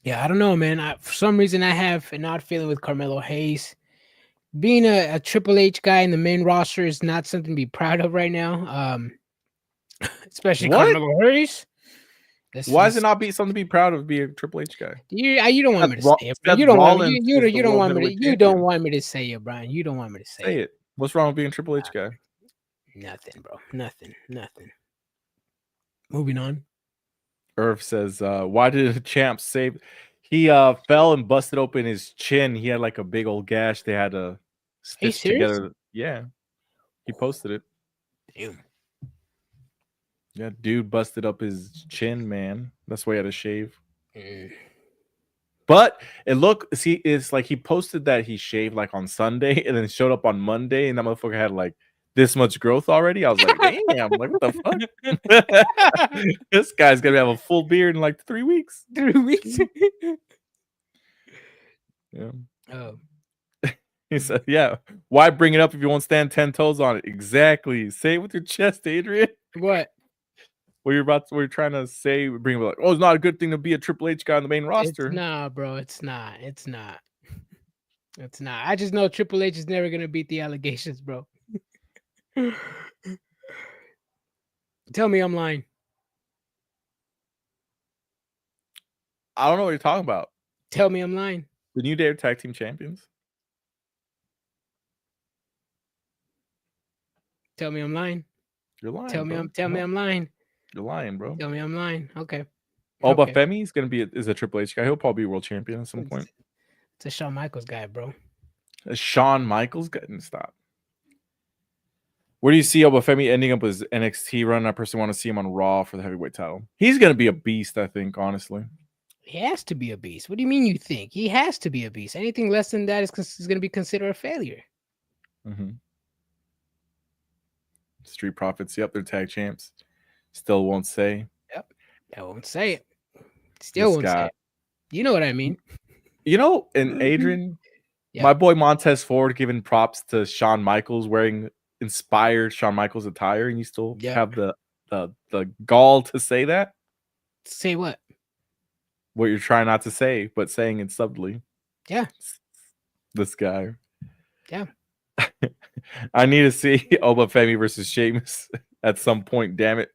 Yeah, I don't know, man. For some reason, I have an odd feeling with Carmelo Hayes. Being a Triple H guy in the main roster is not something to be proud of right now. Especially Carmelo Hayes.
Why is it not something to be proud of being a Triple H guy?
You don't want me to say it. You don't want me to say it, Brian. You don't want me to say
it. What's wrong with being a Triple H guy?
Nothing, bro. Nothing. Moving on.
Irv says, why did the champ save? He fell and busted open his chin. He had like a big old gash. They had to stitch together. Yeah. He posted it.
Damn.
Yeah, dude busted up his chin, man. That's why he had to shave. But it's like he posted that he shaved like on Sunday and then showed up on Monday, and that motherfucker had like this much growth already. I was like, damn, like what the fuck? This guy's gonna have a full beard in like 3 weeks.
3 weeks.
Yeah.
Oh.
He said, yeah. Why bring it up if you won't stand 10 toes on it? Exactly. Say it with your chest, Adrian.
What?
What you're trying to say, bring it like, oh, it's not a good thing to be a Triple H guy on the main roster.
Bro. It's not. I just know Triple H is never gonna beat the allegations, bro. Tell me I'm lying.
I don't know what you're talking about.
Tell me I'm lying.
The New Day are tag team champions.
Tell me I'm lying.
You're lying.
Tell me I'm lying.
You're lying, bro.
Tell me I'm lying. Okay.
Femi is gonna be is a Triple H guy. He'll probably be world champion at some point.
It's a Shawn Michaels guy, bro.
A Shawn Michaels guy? Stop. Where do you see Femi ending up as NXT run? I personally want to see him on Raw for the heavyweight title. He's gonna be a beast, I think, honestly.
He has to be a beast. What do you mean you think? He has to be a beast. Anything less than that is going to be considered a failure.
Mm-hmm. Street Profits. Yep, they're tag champs. Still won't say.
Yep, I won't say it. Still won't say it. You know what I mean.
You know, and Adrian, my boy Montez Ford giving props to Shawn Michaels wearing inspired Shawn Michaels attire, and you still have the gall to say that?
Say what?
What you're trying not to say, but saying it subtly.
Yeah.
This guy.
Yeah.
I need to see Femi versus Sheamus at some point, damn it.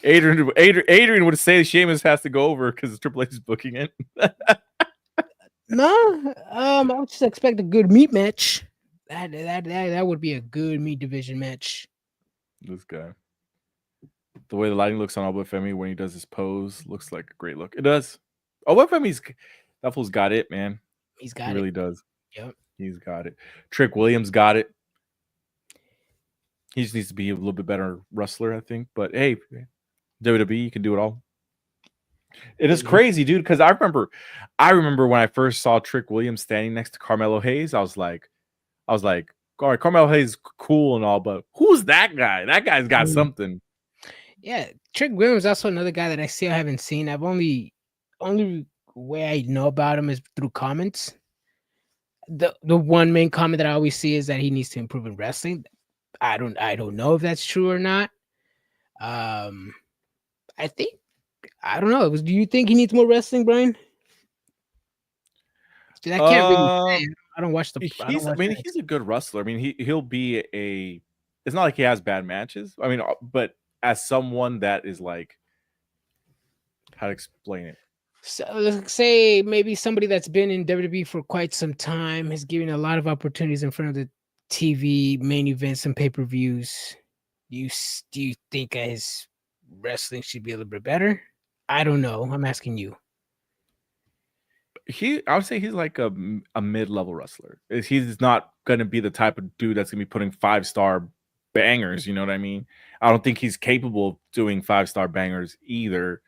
Adrian would say Sheamus has to go over because Triple H is booking it.
No, I would just expect a good meat match. That would be a good meat division match.
This guy. The way the lighting looks on Femi when he does his pose looks like a great look. It does. Femi's that fool's got it, man.
He
really does.
Yep.
He's got it. Trick Williams got it. He just needs to be a little bit better wrestler, I think. But hey, WWE, you can do it all. It is crazy, dude, because I remember when I first saw Trick Williams standing next to Carmelo Hayes, I was like, all right, Carmelo Hayes is cool and all, but who's that guy? That guy's got something.
Yeah, Trick Williams is also another guy that I still haven't seen. I've only way I know about him is through comments. The one main comment that I always see is that he needs to improve in wrestling. I don't know if that's true or not. I don't know. Do you think he needs more wrestling, Brian? I can't really say. I don't watch the.
He's a good wrestler. I mean, he'll be a. It's not like he has bad matches. I mean, but as someone that is like, how to explain it?
So let's say maybe somebody that's been in WWE for quite some time has given a lot of opportunities in front of the TV main events and pay-per-views. Do you think his wrestling should be a little bit better? I don't know. I'm asking you.
I would say he's like a mid-level wrestler. He's not gonna be the type of dude that's gonna be putting 5-star bangers. You know what I mean? I don't think he's capable of doing 5-star bangers either.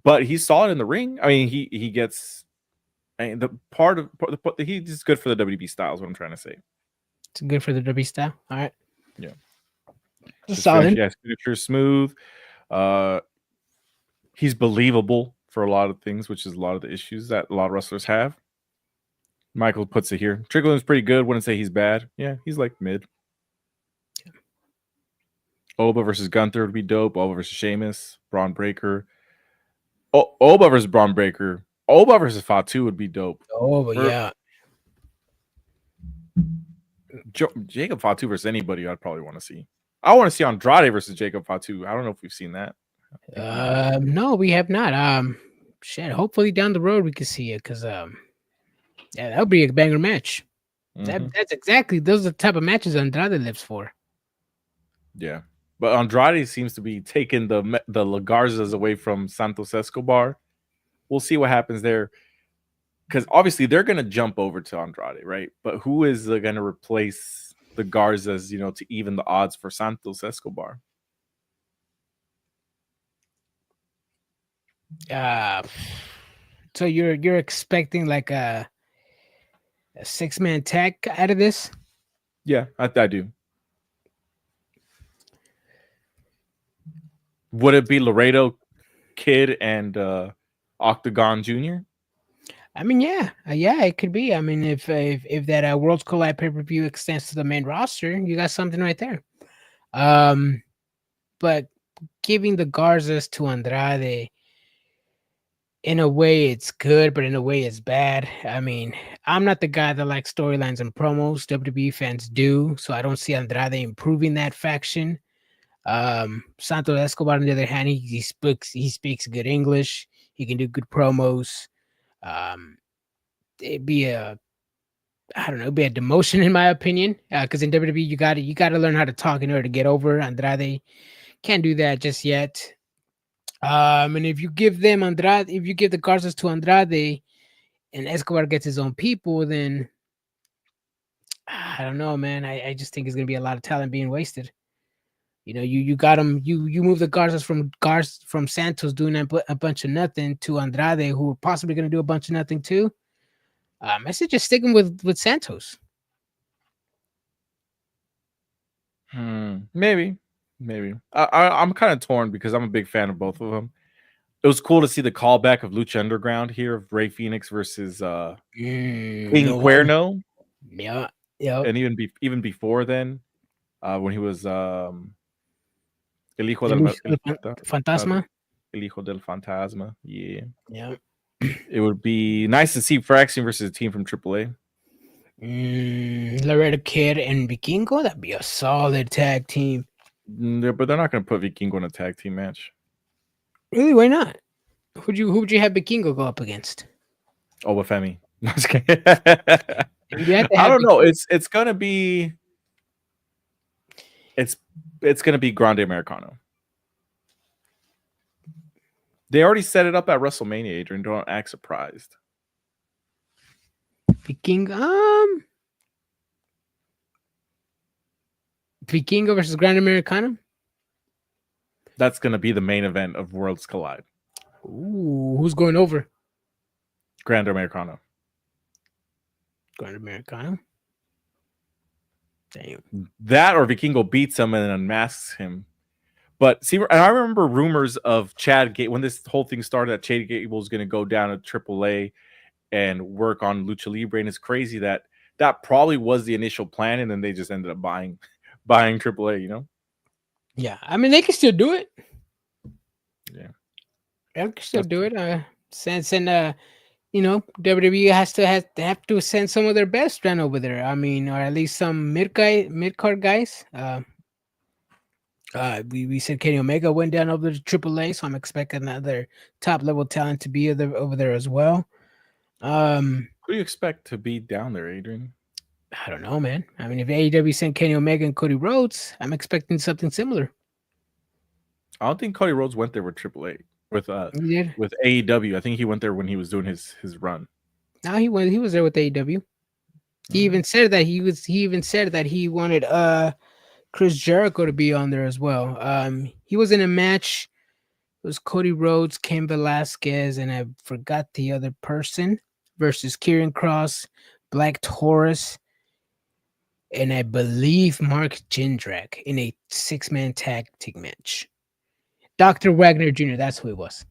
But he's solid in the ring. I mean, he gets. I mean, he's good for the WB style is what I'm trying to say.
It's good for the WB style. All right.
Yeah.
Solid.
Finisher smooth. He's believable for a lot of things, which is a lot of the issues that a lot of wrestlers have. Michael puts it here. Strickland's pretty good. Wouldn't say he's bad. Yeah, he's like mid. Yeah. Oba versus Gunther would be dope. Oba versus Sheamus. Braun Breaker. Oba versus Braun Breaker. Oba versus Fatu would be dope.
Yeah.
Jacob Fatu versus anybody I'd probably want to see. I want to see Andrade versus Jacob Fatu. I don't know if we've seen that.
No, we have not. Shit. Hopefully down the road we can see it because yeah, that would be a banger match. Mm-hmm. That's exactly those are the type of matches Andrade lives for.
Yeah, but Andrade seems to be taking the Garzas away from Santos Escobar. We'll see what happens there because obviously they're gonna jump over to Andrade, right? But who is gonna replace the Garzas? You know, to even the odds for Santos Escobar.
So you're expecting like a 6-man tag out of this?
Yeah, I do. Would it be Laredo Kid and Octagon Jr.?
I mean, yeah, it could be. I mean, if that Worlds Collide pay-per-view extends to the main roster, you got something right there. But giving the Garzas to Andrade, in a way it's good, but in a way it's bad. I mean, I'm not the guy that likes storylines and promos. WWE fans do, so I don't see Andrade improving that faction. Santos Escobar, on the other hand, he speaks good English. He can do good promos. It'd be a demotion in my opinion. Because in WWE you gotta learn how to talk in order to get over. Andrade can't do that just yet. And if you give the Garzas to Andrade and Escobar gets his own people, then I don't know, man. I just think it's gonna be a lot of talent being wasted. You know, you got him. You move the Garzas from Santos doing a bunch of nothing to Andrade, who are possibly gonna do a bunch of nothing too. I said just sticking with Santos.
Maybe. I'm kind of torn because I'm a big fan of both of them. It was cool to see the callback of Lucha Underground here of Rey Fenix versus King Cuerno.
Yeah.
And even before then, when he was El Hijo del
Fantasma.
El Hijo del Fantasma.
Yeah.
It would be nice to see Fraxian versus a team from AAA.
Laredo Kid and Vikingo. That'd be a solid tag team.
Yeah, but they're not going to put Vikingo in a tag team match.
Really? Why not? Who would you have Vikingo go up against?
Obafemi. I don't know. It's gonna be. It's gonna be Grande Americano. They already set it up at WrestleMania, Adrian. Don't act surprised.
Vikingo versus Grande Americano?
That's going to be the main event of Worlds Collide.
Ooh, who's going over?
Grande Americano.
Grande Americano? Damn.
That or Vikingo beats him and then unmasks him. But see, and I remember rumors of Chad Gable when this whole thing started that Chad Gable was going to go down to AAA and work on Lucha Libre, and it's crazy that probably was the initial plan, and then they just ended up buying AAA. You know?
Yeah, I mean they can still do it.
Yeah,
they can still do it. Since you know, WWE has to send some of their best run over there. I mean, or at least some mid card guys. We said Kenny Omega went down over to AAA, so I'm expecting another top level talent to be over there as well.
Who do you expect to be down there, Adrian?
I don't know, man. I mean, if AEW sent Kenny Omega and Cody Rhodes, I'm expecting something similar.
I don't think Cody Rhodes went there with AAA. with
He did.
with AEW. I think he went there when he was doing his run.
No, he was there with AEW. He even said that he wanted Chris Jericho to be on there as well. He was in a match. It was Cody Rhodes, Cain Velasquez, and I forgot the other person versus Kieran Cross, Black Taurus, and I believe Mark Jindrak in a 6-man tag team match. Dr. Wagner Jr., that's who it was.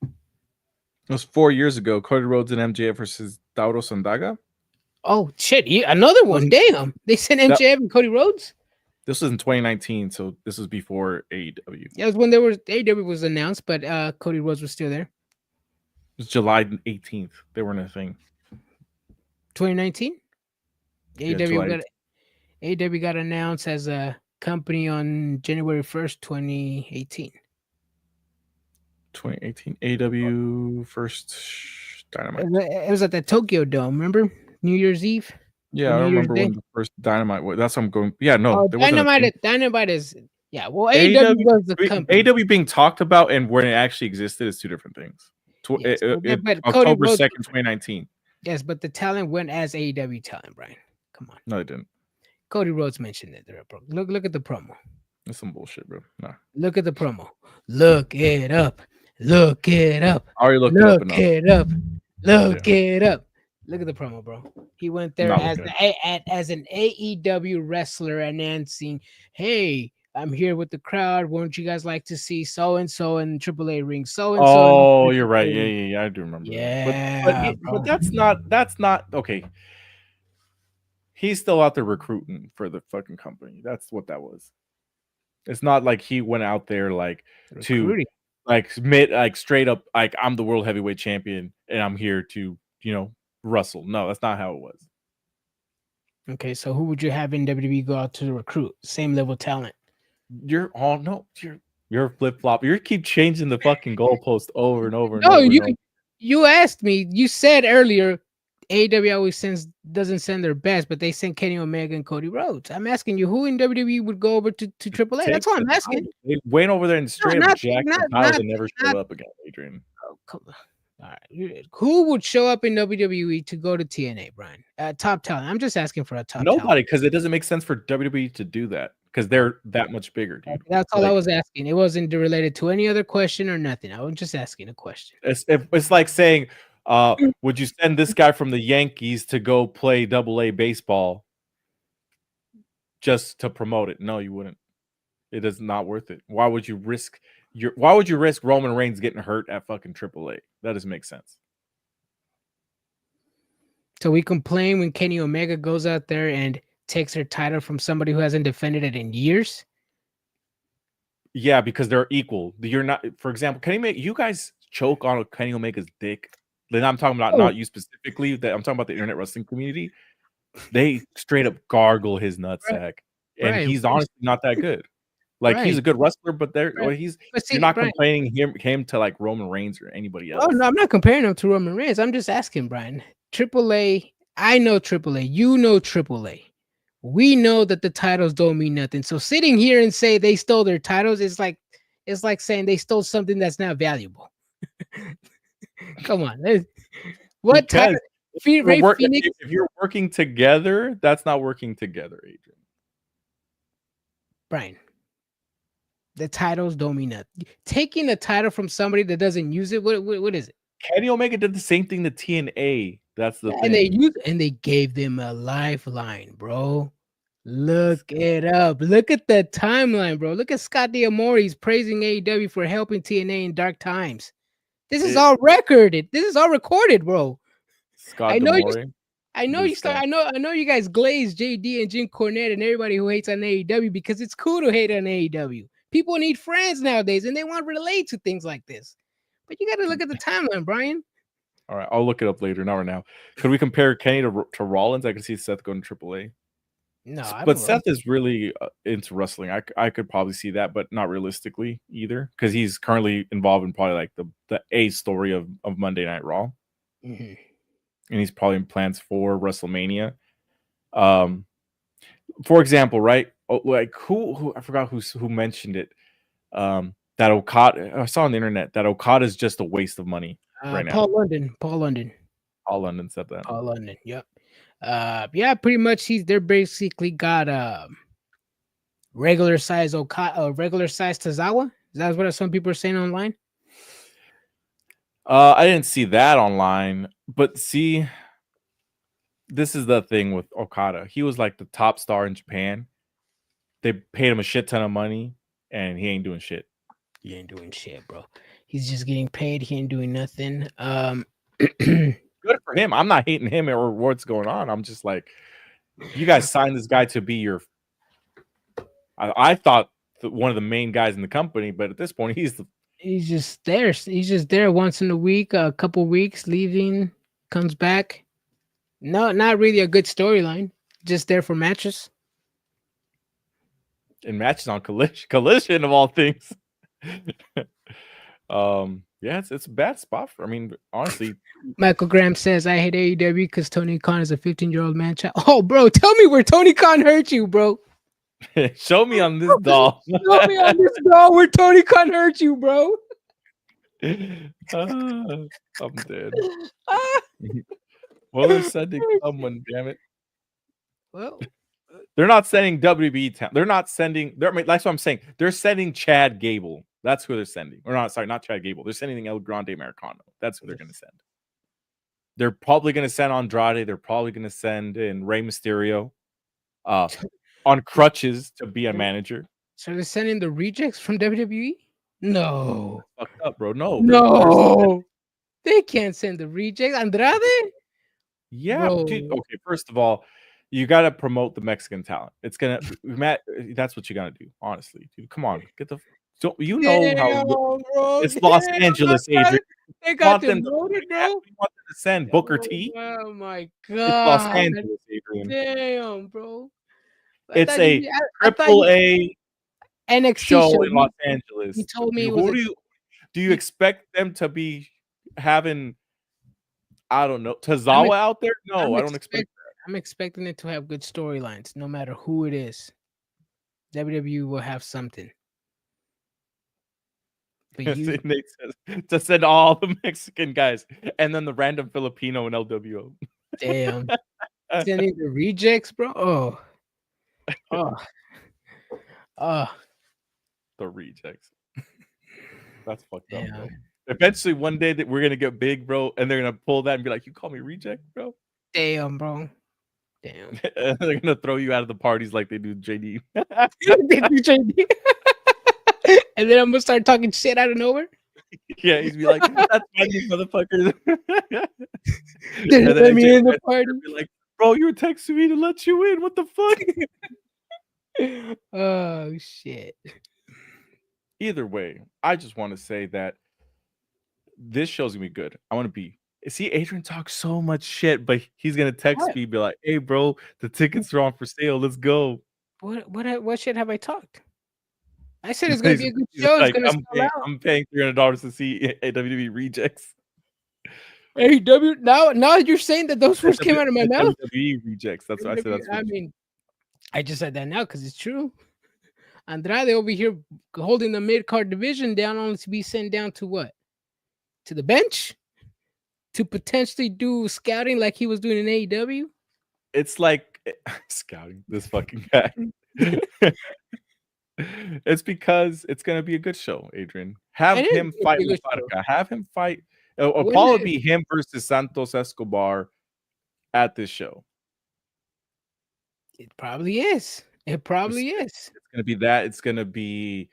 It was 4 years ago. Cody Rhodes and MJF versus Tauro Sandaga.
Oh, shit. Another one. Damn. They sent MJF and Cody Rhodes?
This was in 2019, so this was before AEW.
Yeah, it was when AEW was announced, but Cody Rhodes was still there.
It was July 18th. They weren't a thing.
2019?
Yeah,
AEW got announced as a company on January 1st, 2018.
2018 AEW first Dynamite.
It was at the Tokyo Dome, remember? New Year's Eve?
Yeah, I remember when the first Dynamite was. That's what I'm going. Yeah, no.
Dynamite is, yeah, well, AEW was the company.
AEW being talked about and when it actually existed is two different things.
Yes, but
October 2nd, 2019.
Yes, but the talent went as AEW talent, Brian. Come on.
No, they didn't.
Cody Rhodes mentioned it there, bro. Look at the promo.
That's some bullshit, bro. Nah.
Look at the promo. Look it up. Look it up.
I already looked
Look
it up.
Look it up. Look at the promo, bro. He went there as an AEW wrestler announcing, "Hey, I'm here with the crowd. Won't you guys like to see so and so in AAA ring? So and so."
Oh, you're right. Yeah, I do remember.
Yeah,
but that's not okay. He's still out there recruiting for the fucking company. That's what that was. It's not like he went out there like recruiting. Straight up like I'm the world heavyweight champion and I'm here to wrestle. No, that's not how it was.
Okay, so who would you have in WWE go out to recruit? Same level talent.
You're flip flop. You keep changing the fucking goalpost over and over.
You asked me. You said earlier, AEW always doesn't send their best, but they send Kenny Omega and Cody Rhodes. I'm asking you, who in WWE would go over to AAA? That's all I'm asking.
They went over there and straight up jacked the titles and never showed up again, Adrian.
Oh, come on. All right. Who would show up in WWE to go to TNA, Brian? Top talent. I'm just asking for a top talent.
Nobody, because it doesn't make sense for WWE to do that because they're that much bigger, dude.
That's all I was asking. It wasn't related to any other question or nothing. I was just asking a question.
It's like saying, would you send this guy from the Yankees to go play AA baseball just to promote it? No, you wouldn't. It is not worth it. Why would you risk Roman Reigns getting hurt at fucking AAA? That doesn't make sense.
So we complain when Kenny Omega goes out there and takes her title from somebody who hasn't defended it in years?
Yeah, because they're equal. You're not, for example, you guys choke on Kenny Omega's dick. Then I'm talking about not you specifically. That I'm talking about the internet wrestling community. They straight up gargle his nutsack, and he's honestly not that good. Like he's a good wrestler, but you're not complaining him to like Roman Reigns or anybody else.
Oh no, I'm not comparing him to Roman Reigns. I'm just asking, Brian. AAA, I know AAA. You know AAA. We know that the titles don't mean nothing. So sitting here and say they stole their titles is like saying they stole something that's not valuable. Come on. What title?
If you're working together, that's not working together, Adrian.
Brian, the titles don't mean nothing. Taking a title from somebody that doesn't use it, what is it?
Kenny Omega did the same thing to TNA. That's the thing.
And they gave them a lifeline, bro. Look it up. Look at the timeline, bro. Look at Scott D'Amore. He's praising AEW for helping TNA in dark times. This is all recorded. This is all recorded, bro.
Scott D'Amore.
I know you guys glaze JD and Jim Cornette and everybody who hates on AEW because it's cool to hate on AEW. People need friends nowadays and they want to relate to things like this. But you got to look at the timeline, Brian.
All right, I'll look it up later. Not right now. Could we compare Kenny to Rollins? I could see Seth going to AAA.
No,
but Seth is really into wrestling. I could probably see that, but not realistically either, because he's currently involved in probably like the A story of Monday Night Raw, and he's probably in plans for WrestleMania. For example, right? Like who I forgot who mentioned it. That that Okada. I saw on the internet that Okada is just a waste of money right now.
Paul London.
Paul London said that.
Paul London. Yep. Yeah, pretty much. They're basically got regular size regular size Tozawa. Is that what some people are saying online?
I didn't see that online, but see, this is the thing with Okada. He was like the top star in Japan. They paid him a shit ton of money, and he ain't doing shit.
He ain't doing shit, bro. He's just getting paid. He ain't doing nothing.
Good for him. I'm not hating him or what's going on. I'm just like, you guys signed this guy to be your. I thought one of the main guys in the company, but at this point, he's
just there. He's just there once in a week, a couple weeks, leaving, comes back. No, not really a good storyline. Just there for matches.
In matches on collision of all things. Yeah, it's a bad spot for. I mean, honestly,
Michael Graham says I hate AEW because Tony Khan is a 15-year-old man child. Oh, bro, tell me where Tony Khan hurt you, bro.
Show me on this doll.
Show me on this doll where Tony Khan hurt you, bro.
I'm dead. Well, they're sending someone, damn it.
Well,
they're not sending WB town. They're not sending. That's what I'm saying. They're sending Chad Gable. That's who they're sending. Or not, sorry, not Chad Gable. They're sending El Grande Americano. That's who they're going to send. They're probably going to send Andrade. They're probably going to send in Rey Mysterio on crutches to be a manager.
So they're sending the rejects from WWE? No.
Fucked up, bro. No.
No. They can't send the rejects. Andrade?
Yeah. Dude, okay, first of all, you got to promote the Mexican talent. It's going to, Matt, that's what you got to do, honestly. Dude, come on. Get the, so you know how
bro,
it's Los Angeles, Adrian.
They got
them
loaded, bro.
You want them to send Booker T?
Oh, my God.
It's Los Angeles, Adrian.
Damn, bro.
It's a triple A
NXT
show in Los Angeles.
He told me
do you expect them to be having, I don't know, Tozawa out there? No, I don't expect that.
I'm expecting it to have good storylines, no matter who it is. WWE will have something. But you
to send all the Mexican guys and then the random Filipino and LWO.
Damn. Sending the rejects, bro.
The rejects. That's fucked up, bro. Eventually, one day that we're gonna get big, bro, and they're gonna pull that and be like, "You call me reject, bro?"
Damn, bro. Damn.
They're gonna throw you out of the parties like they do JD.
They do JD. And then I'm gonna start talking shit out of nowhere.
Yeah, he's be like, "That's funny, motherfuckers."
Let me in the party.
Be like, "Bro, you were texting me to let you in. What the
fuck?" Oh shit.
Either way, I just want to say that this show's gonna be good. I want to be. See, Adrian talks so much shit, but he's gonna text me, be like, "Hey, bro, the tickets are on for sale. Let's go."
What shit have I talked? I said it's gonna be a good show.
Like, I'm paying $300 to see WWE rejects.
AEW now you're saying that those words came out of my mouth.
WWE rejects. That's what I said.
I mean, I just said that now because it's true. Andrade over here holding the mid-card division down, only to be sent down to what? To the bench? To potentially do scouting like he was doing in AEW?
It's like scouting this fucking guy. It's because it's gonna be a good show, Adrian. Have him fight with Vodka. Have him fight. It'll probably be him versus Santos Escobar at this show.
It probably is. It probably is.
It's gonna be that. It's gonna be.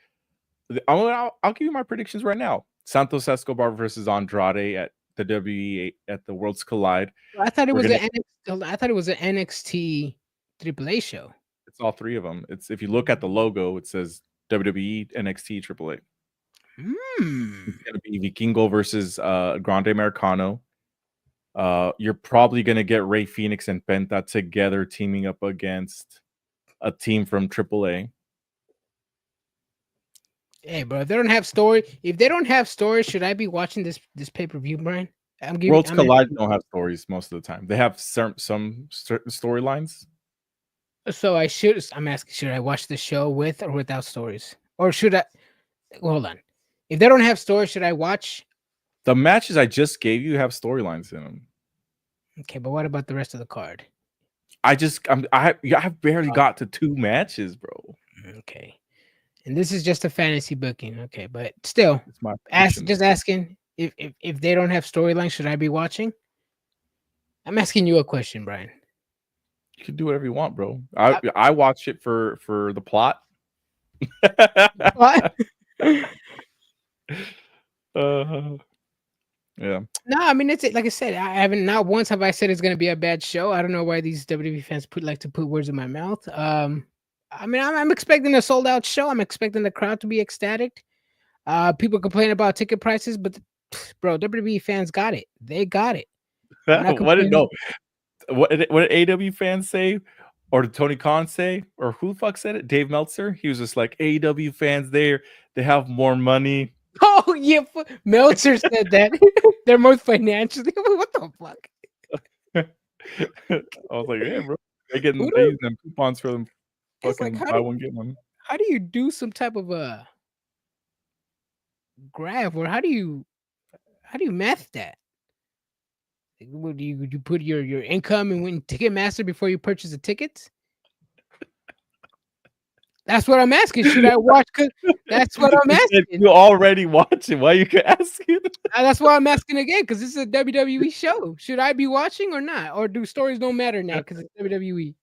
I'll give you my predictions right now. Santos Escobar versus Andrade at the WWE at the Worlds Collide.
I thought it was an NXT AAA show.
It's all three of them. It's if you look at the logo, it says WWE NXT AAA. It's gonna be Vikingo versus Grande Americano. You're probably gonna get Rey Fenix and Penta together teaming up against a team from AAA.
Hey, bro, if they don't have story, should I be watching this pay-per-view, Brian?
Worlds Collide don't have stories most of the time. They have some certain storylines.
So I'm asking, should I watch the show with or without stories? Or should I hold on? If they don't have stories, should I watch?
The matches I just gave you have storylines in them.
Okay, but what about the rest of the card?
I barely got to 2 matches, bro.
Okay, and this is just a fantasy booking. Okay, but still,
It's my
just asking if they don't have storylines, should I be watching? I'm asking you a question, Brian.
You can do whatever you want, bro. I watch it for the plot.
What?
Yeah.
No, I mean it's like I said. I haven't not once have I said it's going to be a bad show. I don't know why these WWE fans like to put words in my mouth. I mean I'm expecting a sold out show. I'm expecting the crowd to be ecstatic. People complain about ticket prices, but bro, WWE fans got it. They got it.
What did AEW fans say? Or did Tony Khan say? Or who the fuck said it? Dave Meltzer? He was just like, AEW fans there, they have more money.
Oh yeah, Meltzer said that. They're more financially. What the fuck?
I was like, yeah, bro. They using them coupons for them fucking
like,
buy one, get one.
How do you do some type of a graph, or how do you math that? Would you put your income in Ticketmaster before you purchase the tickets? That's what I'm asking. Should I watch? That's what I'm asking.
You already watching. Why you can ask it?
That's why I'm asking again, because this is a WWE show. Should I be watching or not? Or do stories don't matter now because it's WWE?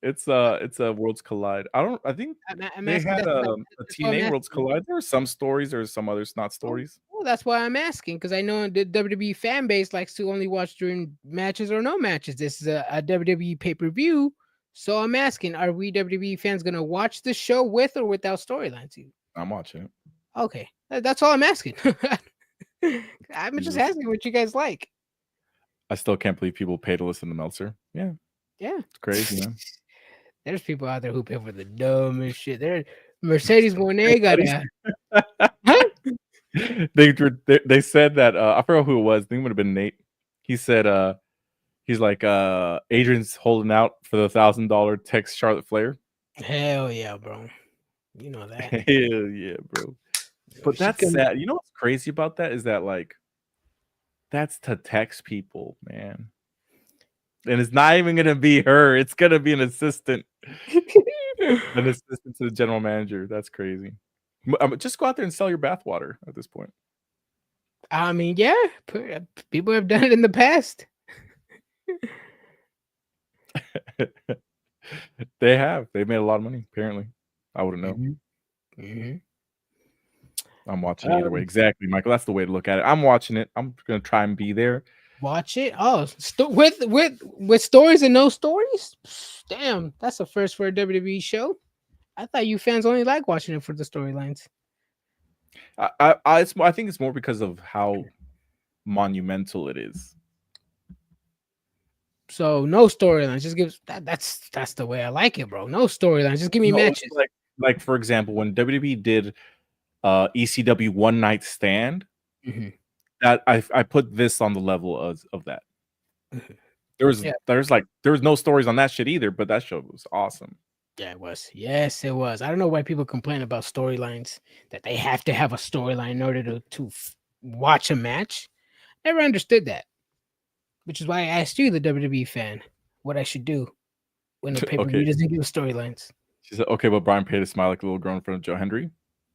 It's a Worlds Collide. I think they had a TNA Worlds Collide. There were some stories, or some others not stories.
Well, that's why I'm asking, because I know the WWE fan base likes to only watch during matches or no matches. This is a WWE pay-per-view. So I'm asking, are we WWE fans going to watch the show with or without storylines?
I'm watching it.
Okay. That's all I'm asking. I'm just asking what you guys like.
I still can't believe people pay to listen to Meltzer. Yeah.
Yeah.
It's crazy, man.
There's people out there who pay for the dumbest shit. There, Mercedes Moné got
They said that I forgot who it was. I think it would have been Nate. He said he's like Adrian's holding out for the $1,000 text Charlotte Flair.
Hell yeah, bro. You know that.
Hell yeah, bro. But that's sad. You know what's crazy about that is that, like, that's to text people, man. And it's not even gonna be her. It's gonna be an assistant. An assistant to the general manager. That's crazy. Just go out there and sell your bathwater at this point.
I mean, yeah, people have done it in the past.
They have. They made a lot of money, apparently. I wouldn't know.
Mm-hmm.
I'm watching either way. Exactly, Michael. That's the way to look at it. I'm watching it. I'm gonna try and be there.
Watch it. Oh, with stories and no stories. Damn, that's a first for a WWE show. I thought you fans only like watching it for the storylines.
I think it's more because of how monumental it is.
So no storylines. Just give that's the way I like it, bro. No storylines. Just give me matches.
Like for example, when WWE did ECW One Night Stand, that I put this on the level of that. There was no stories on that shit either, but that show was awesome.
Yeah, it was. Yes, it was. I don't know why people complain about storylines, that they have to have a storyline in order to watch a match. Never understood that. Which is why I asked you, the WWE fan, what I should do when the pay-per-view doesn't give storylines.
She said, okay, but Brian paid to smile like a little girl in front of Joe Hendry.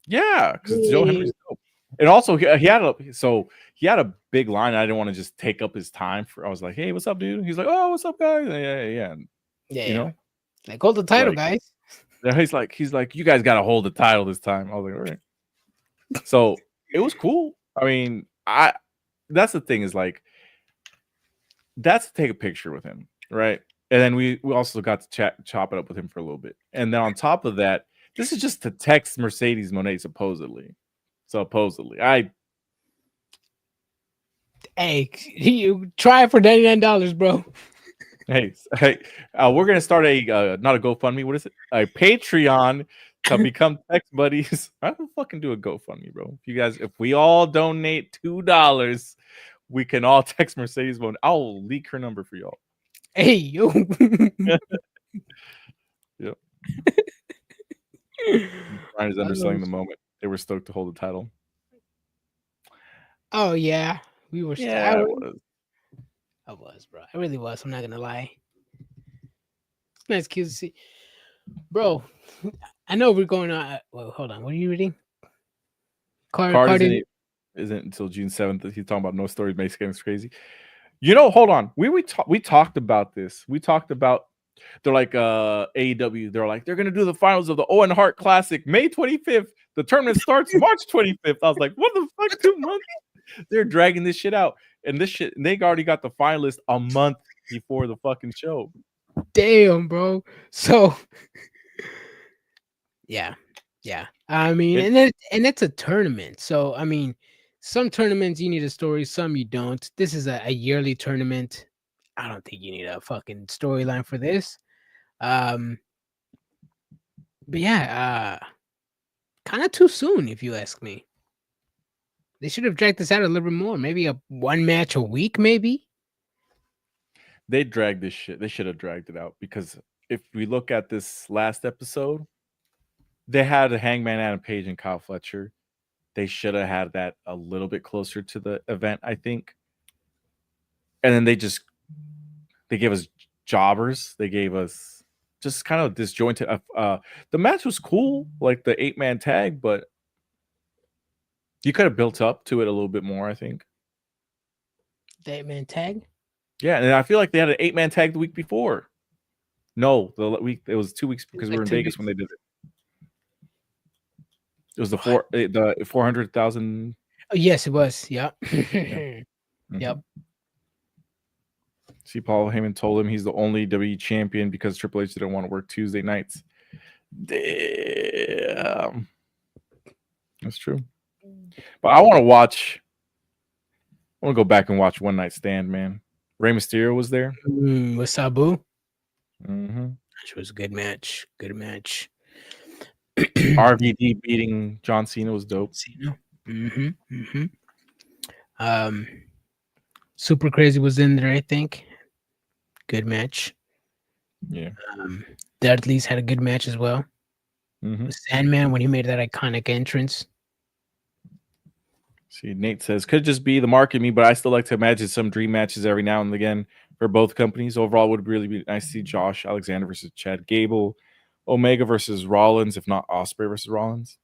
Yeah, because Joe Hendry's dope. And also he had a big line. I didn't want to just take up his time I was like, hey, what's up, dude? He's like, oh, what's up, guys? Yeah. You know?
Like, hold the title, guys.
He's like, you guys gotta hold the title this time. I was like, all right. So it was cool. I mean, that's the thing, is like, that's to take a picture with him, right? And then we also got to chop it up with him for a little bit. And then on top of that, this is just to text Mercedes Moné, supposedly.
Hey, you try it for $99, bro.
Hey, we're gonna start a not a GoFundMe. What is it? A Patreon to become text buddies. I don't fucking do a GoFundMe, bro. If we all donate $2, we can all text Mercedes Moné. I'll leak her number for y'all.
Hey, yo.
Yep. Brian is underselling the moment. They were stoked to hold the title.
Oh yeah, we were.
Yeah, it was.
I was, bro. I really was. I'm not gonna lie. Nice cute to see, bro. I know we're going on. Well, hold on. What are you reading?
Card
Cardi.
isn't until June 7th. He's talking about no stories makes games crazy. You know, hold on. We talked about this. We talked about they're like AEW. They're like they're gonna do the finals of the Owen Hart Classic May 25th. The tournament starts March 25th. I was like, what the fuck? 2 months? They're dragging this shit out, and this shit. They already got the finalists a month before the fucking show.
Damn, bro. So yeah, yeah. I mean, and it's a tournament. So I mean, some tournaments you need a story, some you don't. This is a yearly tournament. I don't think you need a fucking storyline for this. But yeah, kind of too soon, if you ask me. They should have dragged this out a little bit more. Maybe a one match a week, maybe.
They dragged this shit. They should have dragged it out because if we look at this last episode, they had a Hangman Adam Page and Kyle Fletcher. They should have had that a little bit closer to the event, I think. And then they gave us jobbers. They gave us just kind of disjointed. The match was cool, like the 8-man tag, but you could have built up to it a little bit more, I think.
The 8-man tag?
Yeah, and I feel like they had an 8-man tag the week before. No, it was 2 weeks because we were in Vegas when they did it. It was the 400,000.
Oh, yes, it was. Yeah.
Mm-hmm.
Yep.
See, Paul Heyman told him he's the only WWE champion because Triple H didn't want to work Tuesday nights. Damn. That's true. But I want to go back and watch One Night Stand, man. Rey Mysterio was there.
With Sabu.
Mm-hmm.
Which was a good match. Good match.
RVD beating John Cena was dope.
Cena. Super Crazy was in there, I think. Good match.
Yeah.
Dudley's had a good match as well.
Mm-hmm.
Sandman when he made that iconic entrance.
See, Nate says, could just be the mark in me, but I still like to imagine some dream matches every now and again for both companies. Overall, would really be nice to see Josh Alexander versus Chad Gable, Omega versus Rollins, if not Ospreay versus Rollins.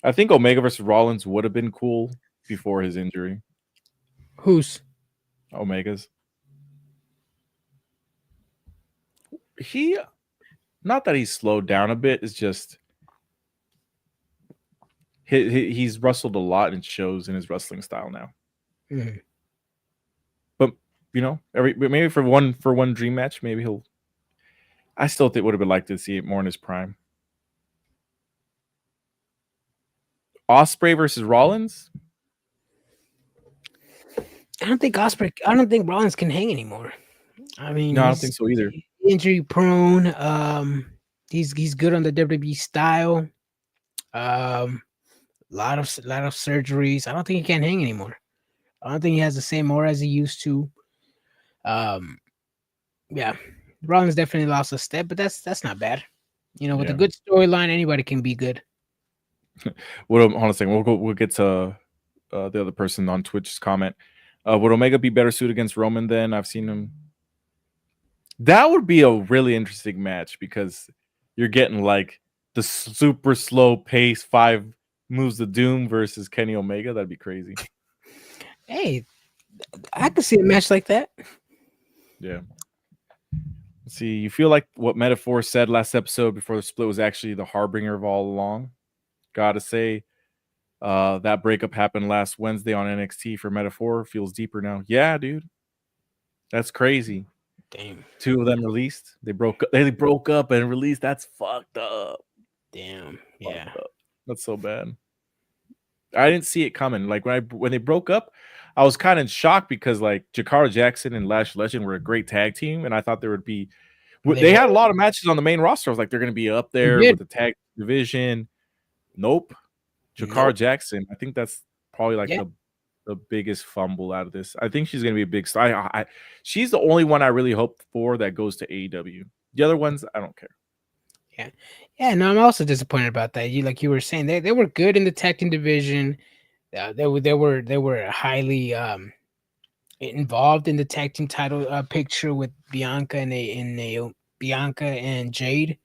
I think Omega versus Rollins would have been cool before his injury.
Who's?
Omega's. Not that he's slowed down a bit, it's just he's wrestled a lot and shows in his wrestling style now.
Mm-hmm.
But maybe for one dream match, maybe he'll. I still think would have been like to see it more in his prime. Ospreay versus Rollins.
I don't think Rollins can hang anymore. I mean,
no, I don't think so either.
Injury prone. He's good on the WWE style. Lot of surgeries. I don't think he can hang anymore. I don't think he has the same aura as he used to. Yeah, Rollins definitely lost a step, but that's not bad. With a good storyline, anybody can be good.
Hold on a second. We'll get to the other person on Twitch's comment. Would Omega be better suited against Roman than I've seen him? That would be a really interesting match because you're getting like the super slow pace 5 moves of doom versus Kenny Omega. That'd be crazy.
Hey, I could see a match like that.
Yeah. See, you feel like what Metaphor said last episode before the split was actually the harbinger of all along. Gotta say, that breakup happened last Wednesday on NXT for Metaphor. Feels deeper now. Yeah, dude. That's crazy.
Damn.
2 of them released. They broke up and released. That's fucked up.
Damn. Yeah.
That's so bad. I didn't see it coming. Like when they broke up, I was kind of shocked because like Jakara Jackson and Lash Legend were a great tag team, and I thought there would be. They had a lot of matches on the main roster. I was like, they're going to be up there with the tag division. Nope. Jakara Jackson. I think that's probably like the biggest fumble out of this. I think she's going to be a big star. She's the only one I really hope for that goes to AEW. The other ones, I don't care.
Yeah. No, I'm also disappointed about that. You were saying they were good in the tag team division. They were highly involved in the tag team title picture with Bianca and Bianca and Jade.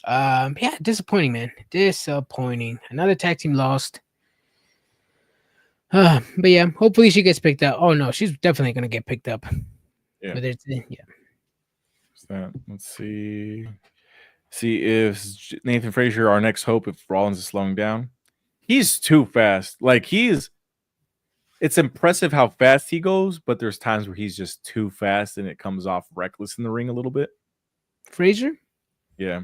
Yeah, disappointing, man. Disappointing. Another tag team lost. But yeah, hopefully she gets picked up. Oh no, she's definitely gonna get picked up.
Yeah.
But
Let's see. See if Nathan Frazier, our next hope, if Rollins is slowing down. He's too fast. Like it's impressive how fast he goes, but there's times where he's just too fast and it comes off reckless in the ring a little bit.
Frazier?
Yeah.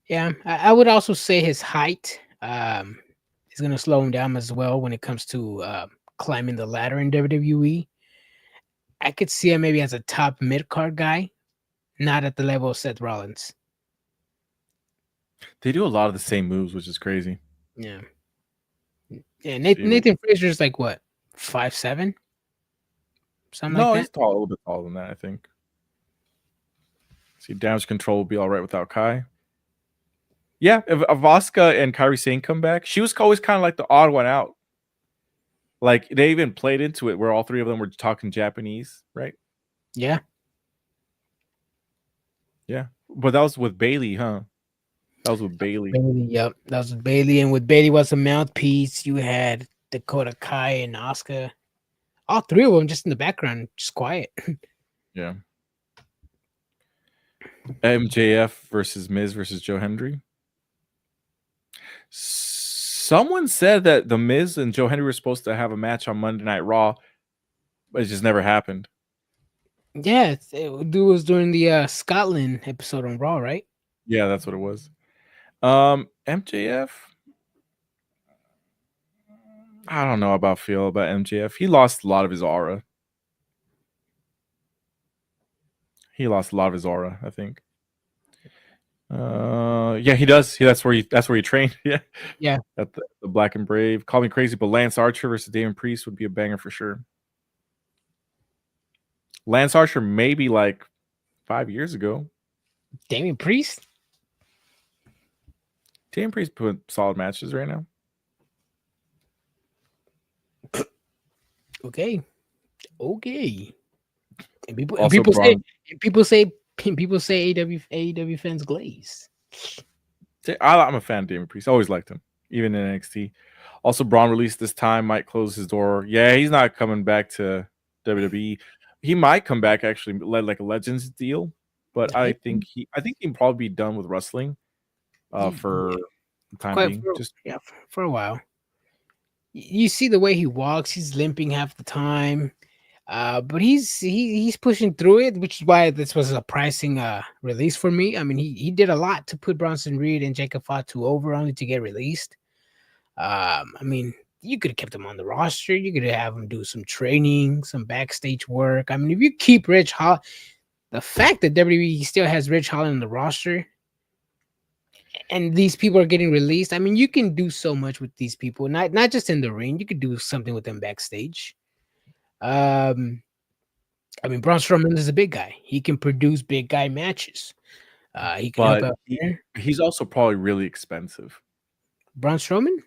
Yeah, I would also say his height is going to slow him down as well when it comes to climbing the ladder in WWE. I could see him maybe as a top mid-card guy, not at the level of Seth Rollins.
They do a lot of the same moves, which is crazy.
Yeah. Yeah, Nathan Frazier is like what, 5'7"? Something like that?
He's tall, a little bit taller than that, I think. See, damage control will be all right without Kai. Yeah, if Asuka and Kairi Sane come back, she was always kind of like the odd one out. Like, they even played into it where all three of them were talking Japanese, right?
Yeah.
Yeah. But that was with Bailey, huh? That was with Bailey.
Yep. That was with Bailey. And with Bailey was a mouthpiece. You had Dakota Kai and Asuka. All three of them just in the background, just quiet.
Yeah. MJF versus Miz versus Joe Hendry. Someone said that the Miz and Joe Hendry were supposed to have a match on Monday Night Raw, but it just never happened.
Yeah, it was during the Scotland episode on Raw, right?
Yeah, that's what it was. MJF. I don't know about MJF. He lost a lot of his aura. I think. Yeah, he does. That's where he trained. Yeah.
Yeah.
At the Black and Brave. Call me crazy, but Lance Archer versus Damon Priest would be a banger for sure. Lance Archer maybe like 5 years ago.
Damon Priest?
Damon Priest put solid matches right now.
Okay. And people say AEW fans glaze.
I'm a fan of Damon Priest. I always liked him, even in NXT. Also, Braun released this time might close his door. Yeah, he's not coming back to WWE. He might come back actually, like a Legends deal, but I think he can probably be done with wrestling for the time being.
For a while. You see the way he walks; he's limping half the time. But he's pushing through it, which is why this was a surprising release for me. I mean, he did a lot to put Bronson Reed and Jacob Fatu over, only to get released. I mean, you could have kept him on the roster. You could have him do some training, some backstage work. I mean, if you keep Rich Holland, the fact that WWE still has Rich Holland on the roster, and these people are getting released, I mean, you can do so much with these people. Not just in the ring. You could do something with them backstage. I mean, Braun Strowman is a big guy. He can produce big guy matches. He can help out there.
He's also probably really expensive.
Braun Strowman?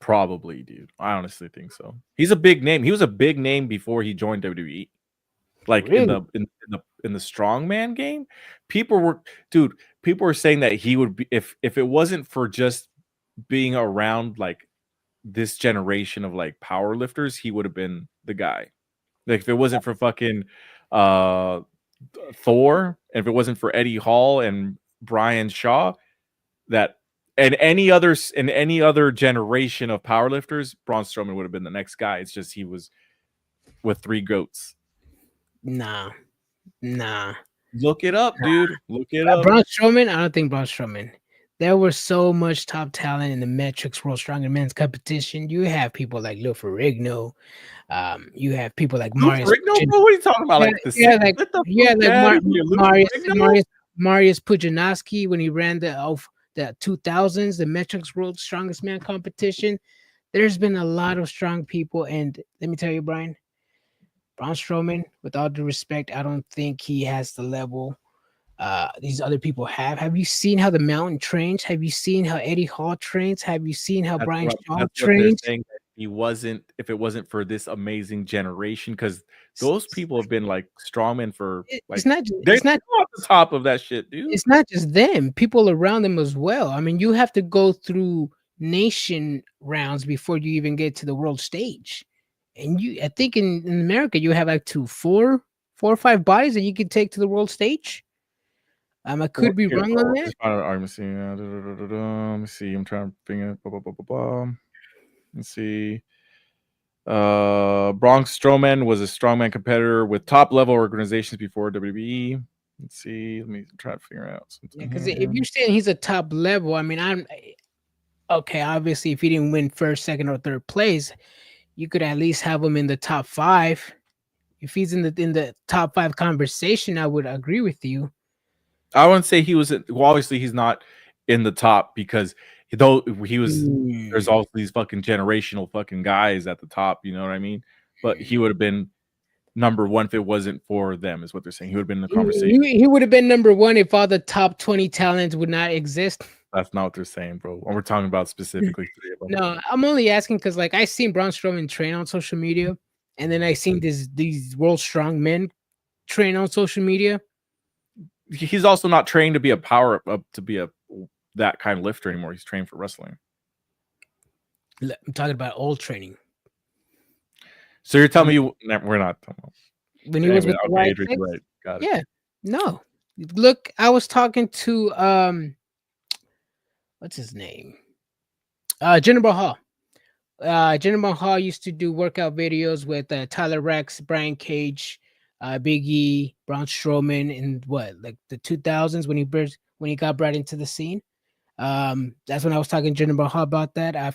Probably, dude. I honestly think so. He's a big name. He was a big name before he joined WWE. Like really? in the strongman game, people were saying that he would be if it wasn't for just being around like this generation of like power lifters, he would have been the guy. Like if it wasn't for fucking Thor, and if it wasn't for Eddie Hall and Brian Shaw, and any other generation of powerlifters, Braun Strowman would have been the next guy. It's just he was with three goats.
Nah.
Look it up, dude. Look it up.
Braun Strowman? I don't think Braun Strowman. There was so much top talent in the Metrics World Stronger Men's competition. You have people like Lou Ferrigno. You have people like Marius.
What are you talking about?
Marius Pujanowski when he ran the 2000s, the Metrics World Strongest Man competition. There's been a lot of strong people, and let me tell you, Brian, Braun Strowman, with all due respect, I don't think he has the level these other people have. Have you seen how the Mountain trains? Have you seen how Eddie Hall trains? Have you seen how Brian Shaw trains?
if it wasn't for this amazing generation, because those people have been like strongmen for like
It's not.
they're
It's not.
at the top of that shit, dude.
It's not just them. People around them as well. I mean, you have to go through nation rounds before you even get to the world stage. And I think in America, you have like four or five bodies that you can take to the world stage. I could be wrong on that.
Let me see. Let me see. I'm trying to figure. Let's see. Braun Strowman was a strongman competitor with top level organizations before WWE. Let's see. Let me try to figure out something.
Because if you're saying he's a top level, I mean, I'm okay. Obviously, if he didn't win first, second, or third place, you could at least have him in the top 5. If he's in the top 5 conversation, I would agree with you.
I wouldn't say he was. Well, obviously, he's not in the top because though he was. There's all these fucking generational fucking guys at the top. You know what I mean? But he would have been number 1 if it wasn't for them. Is what they're saying. He would have been in the conversation.
He would have been number 1 if all the top 20 talents would not exist.
That's not what they're saying, bro. We're talking about specifically 3 of them.
No, I'm only asking because like I seen Braun Strowman train on social media, and then I seen these world strong men train on social media.
He's also not trained to be that kind of lifter anymore. He's trained for wrestling.
I'm talking about old training.
So you're telling me we're not talking about
when he was with the right.
Got it.
Yeah, no. Look, I was talking to what's his name? Jinder Mahal. Jinder Mahal used to do workout videos with Tyler Rex, Brian Cage, Big E, Braun Strowman in like the 2000s when he got brought into the scene. That's when I was talking to Jinder Mahal about that.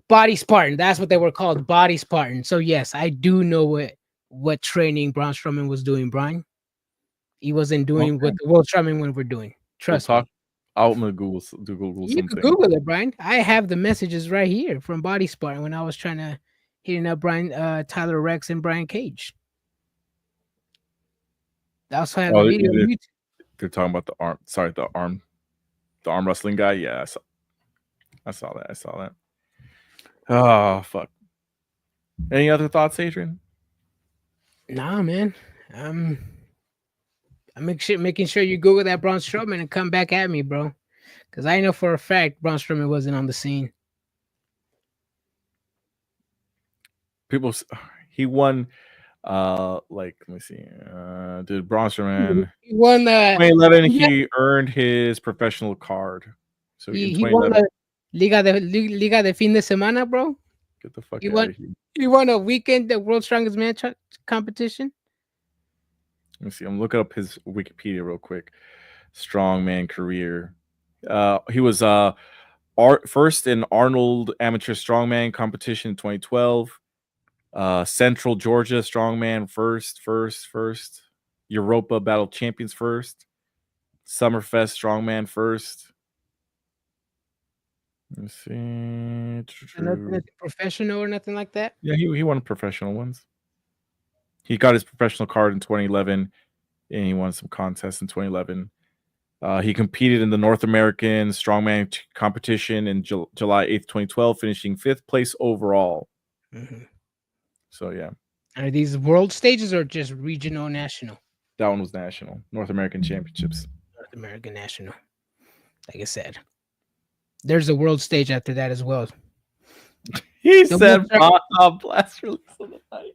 Body Spartan. That's what they were called, Body Spartan. So yes, I do know what training Braun Strowman was doing, Brian. He wasn't doing what the World Strongman were doing. Trust me.
I'm gonna Google something.
You can Google it, Brian. I have the messages right here from Body Spartan when I was trying to hitting up Tyler Rex and Brian Cage. I also have a video on YouTube.
They're talking about the arm. Sorry, the arm wrestling guy. Yeah, I saw that. Oh fuck. Any other thoughts, Adrian?
Nah, man. I'm making sure you Google that Braun Strowman and come back at me, bro. Because I know for a fact Braun Strowman wasn't on the scene.
He won. Let me see. Dude, Braun Strowman.
He won
2011. He earned his professional card. So
he won the Liga de Fin de Semana, bro.
Get the fuck out of here.
He won a weekend, the World's Strongest Man competition.
Let me see. I'm looking up his Wikipedia real quick. Strongman career. He was first in Arnold Amateur Strongman competition in 2012. Central Georgia Strongman first. Europa Battle Champions first. Summerfest Strongman first. Let's see.
Nothing professional or nothing like that?
Yeah, he won professional ones. He got his professional card in 2011, and he won some contests in 2011. He competed in the North American Strongman competition in July 8th, 2012, finishing 5th place overall.
Mm-hmm.
So, yeah.
Are these world stages or just regional, national?
That one was national. North American Championships.
North American National. Like I said. There's a world stage after that as well.
He said blast release of the night.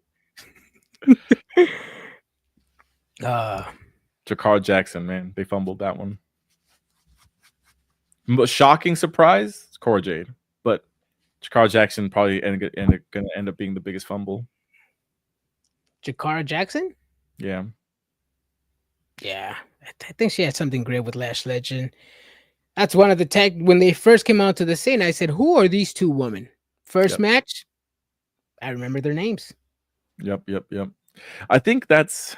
Jakar Jackson, man. They fumbled that one. But shocking surprise, it's Cora Jade. But Jakar Jackson probably going to end up being the biggest fumble.
Jakar Jackson?
Yeah.
Yeah. I think she had something great with Lash Legend. That's one of the tag. When they first came out to the scene, I said, who are these two women? First match, I remember their names.
Yep. I think that's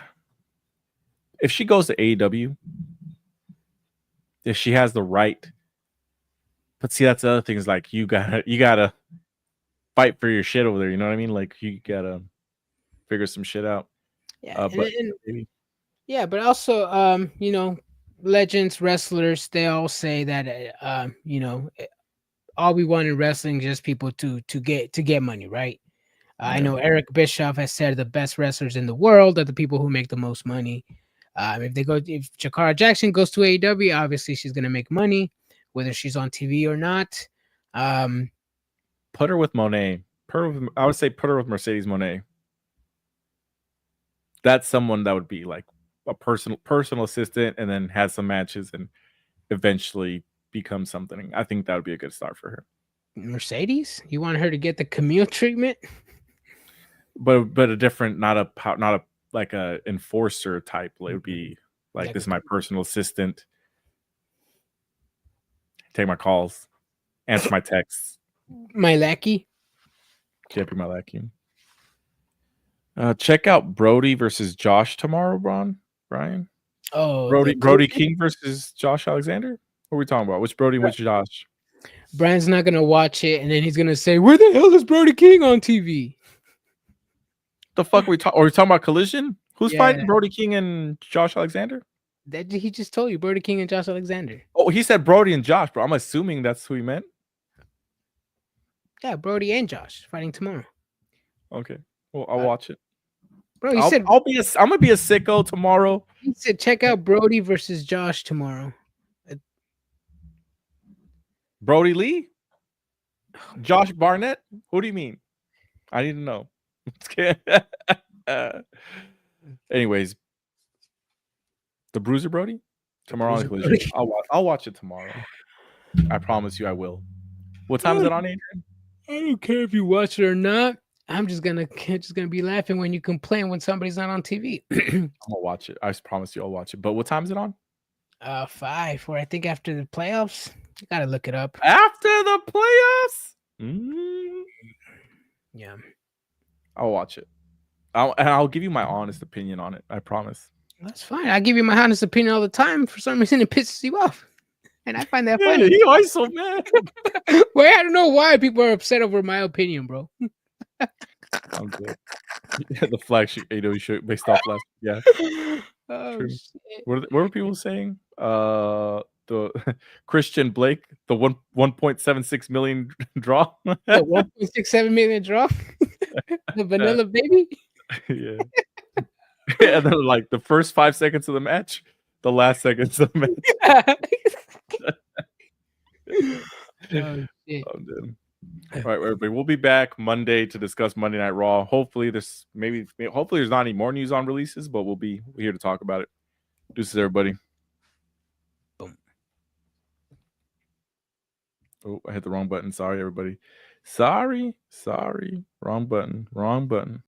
if she goes to AEW, if she has the right. But see, that's the other thing is like you gotta fight for your shit over there. You know what I mean? Like you gotta figure some shit out.
Yeah, but also, legends, wrestlers, they all say that, all we want in wrestling is just people to get money, right? I know Eric Bischoff has said the best wrestlers in the world are the people who make the most money. If Jakara Jackson goes to AEW, obviously she's gonna make money, whether she's on TV or not.
Put her with Monet. I would say put her with Mercedes Monet. That's someone that would be like a personal assistant, and then has some matches and eventually become something. I think that would be a good start for her.
Mercedes, you want her to get the Camille treatment,
but a different, not a like a enforcer type. It would be like, this is my personal assistant. Take my calls, answer my texts.
My lackey.
Can't be my lackey. Check out Brody versus Josh tomorrow, Brian.
Oh,
Brody King versus Josh Alexander. What are we talking about? Which Brody, which Josh?
Brian's not gonna watch it, and then he's gonna say, "Where the hell is Brody King on TV?"
The fuck are we talking? Are we talking about Collision? Who's fighting Brody King and Josh Alexander?
That he just told you, Brody King and Josh Alexander.
Oh, he said Brody and Josh, bro. I'm assuming that's who he meant.
Yeah, Brody and Josh fighting tomorrow.
Okay, well, I'll watch it.
Bro, you said
I'm gonna be a sicko tomorrow.
He said check out Brody versus Josh tomorrow.
Brody Lee, Josh Barnett. Who do you mean? I need to know. Anyways, the Bruiser Brody tomorrow on Collision. I'll watch it tomorrow. I promise you, I will. What time is it on, Adrian?
I don't care if you watch it or not. I'm just gonna be laughing when you complain when somebody's not on TV.
I'm gonna watch it. I promise you, I'll watch it. But what time is it on?
5. Or I think after the playoffs. You gotta look it up.
After the playoffs?
Yeah.
I'll watch it. I'll give you my honest opinion on it. I promise.
That's fine. I give you my honest opinion all the time. For some reason, it pisses you off. And I find that funny.
He always so mad.
Well, I don't know why people are upset over my opinion, bro.
I'm good. The flagship AEW show based off last. Yeah.
Oh,
true.
shit.
What were people saying? The Christian Blake, the 1.76 million draw.
The 1.67 million draw. The vanilla baby.
Yeah. And then like the first 5 seconds of the match, the last seconds of the match.
Oh, shit.
All right, everybody. We'll be back Monday to discuss Monday Night Raw. Hopefully there's not any more news on releases, but we'll be here to talk about it. Deuces, everybody.
Boom.
Oh, I hit the wrong button. Sorry, everybody. Sorry. Wrong button.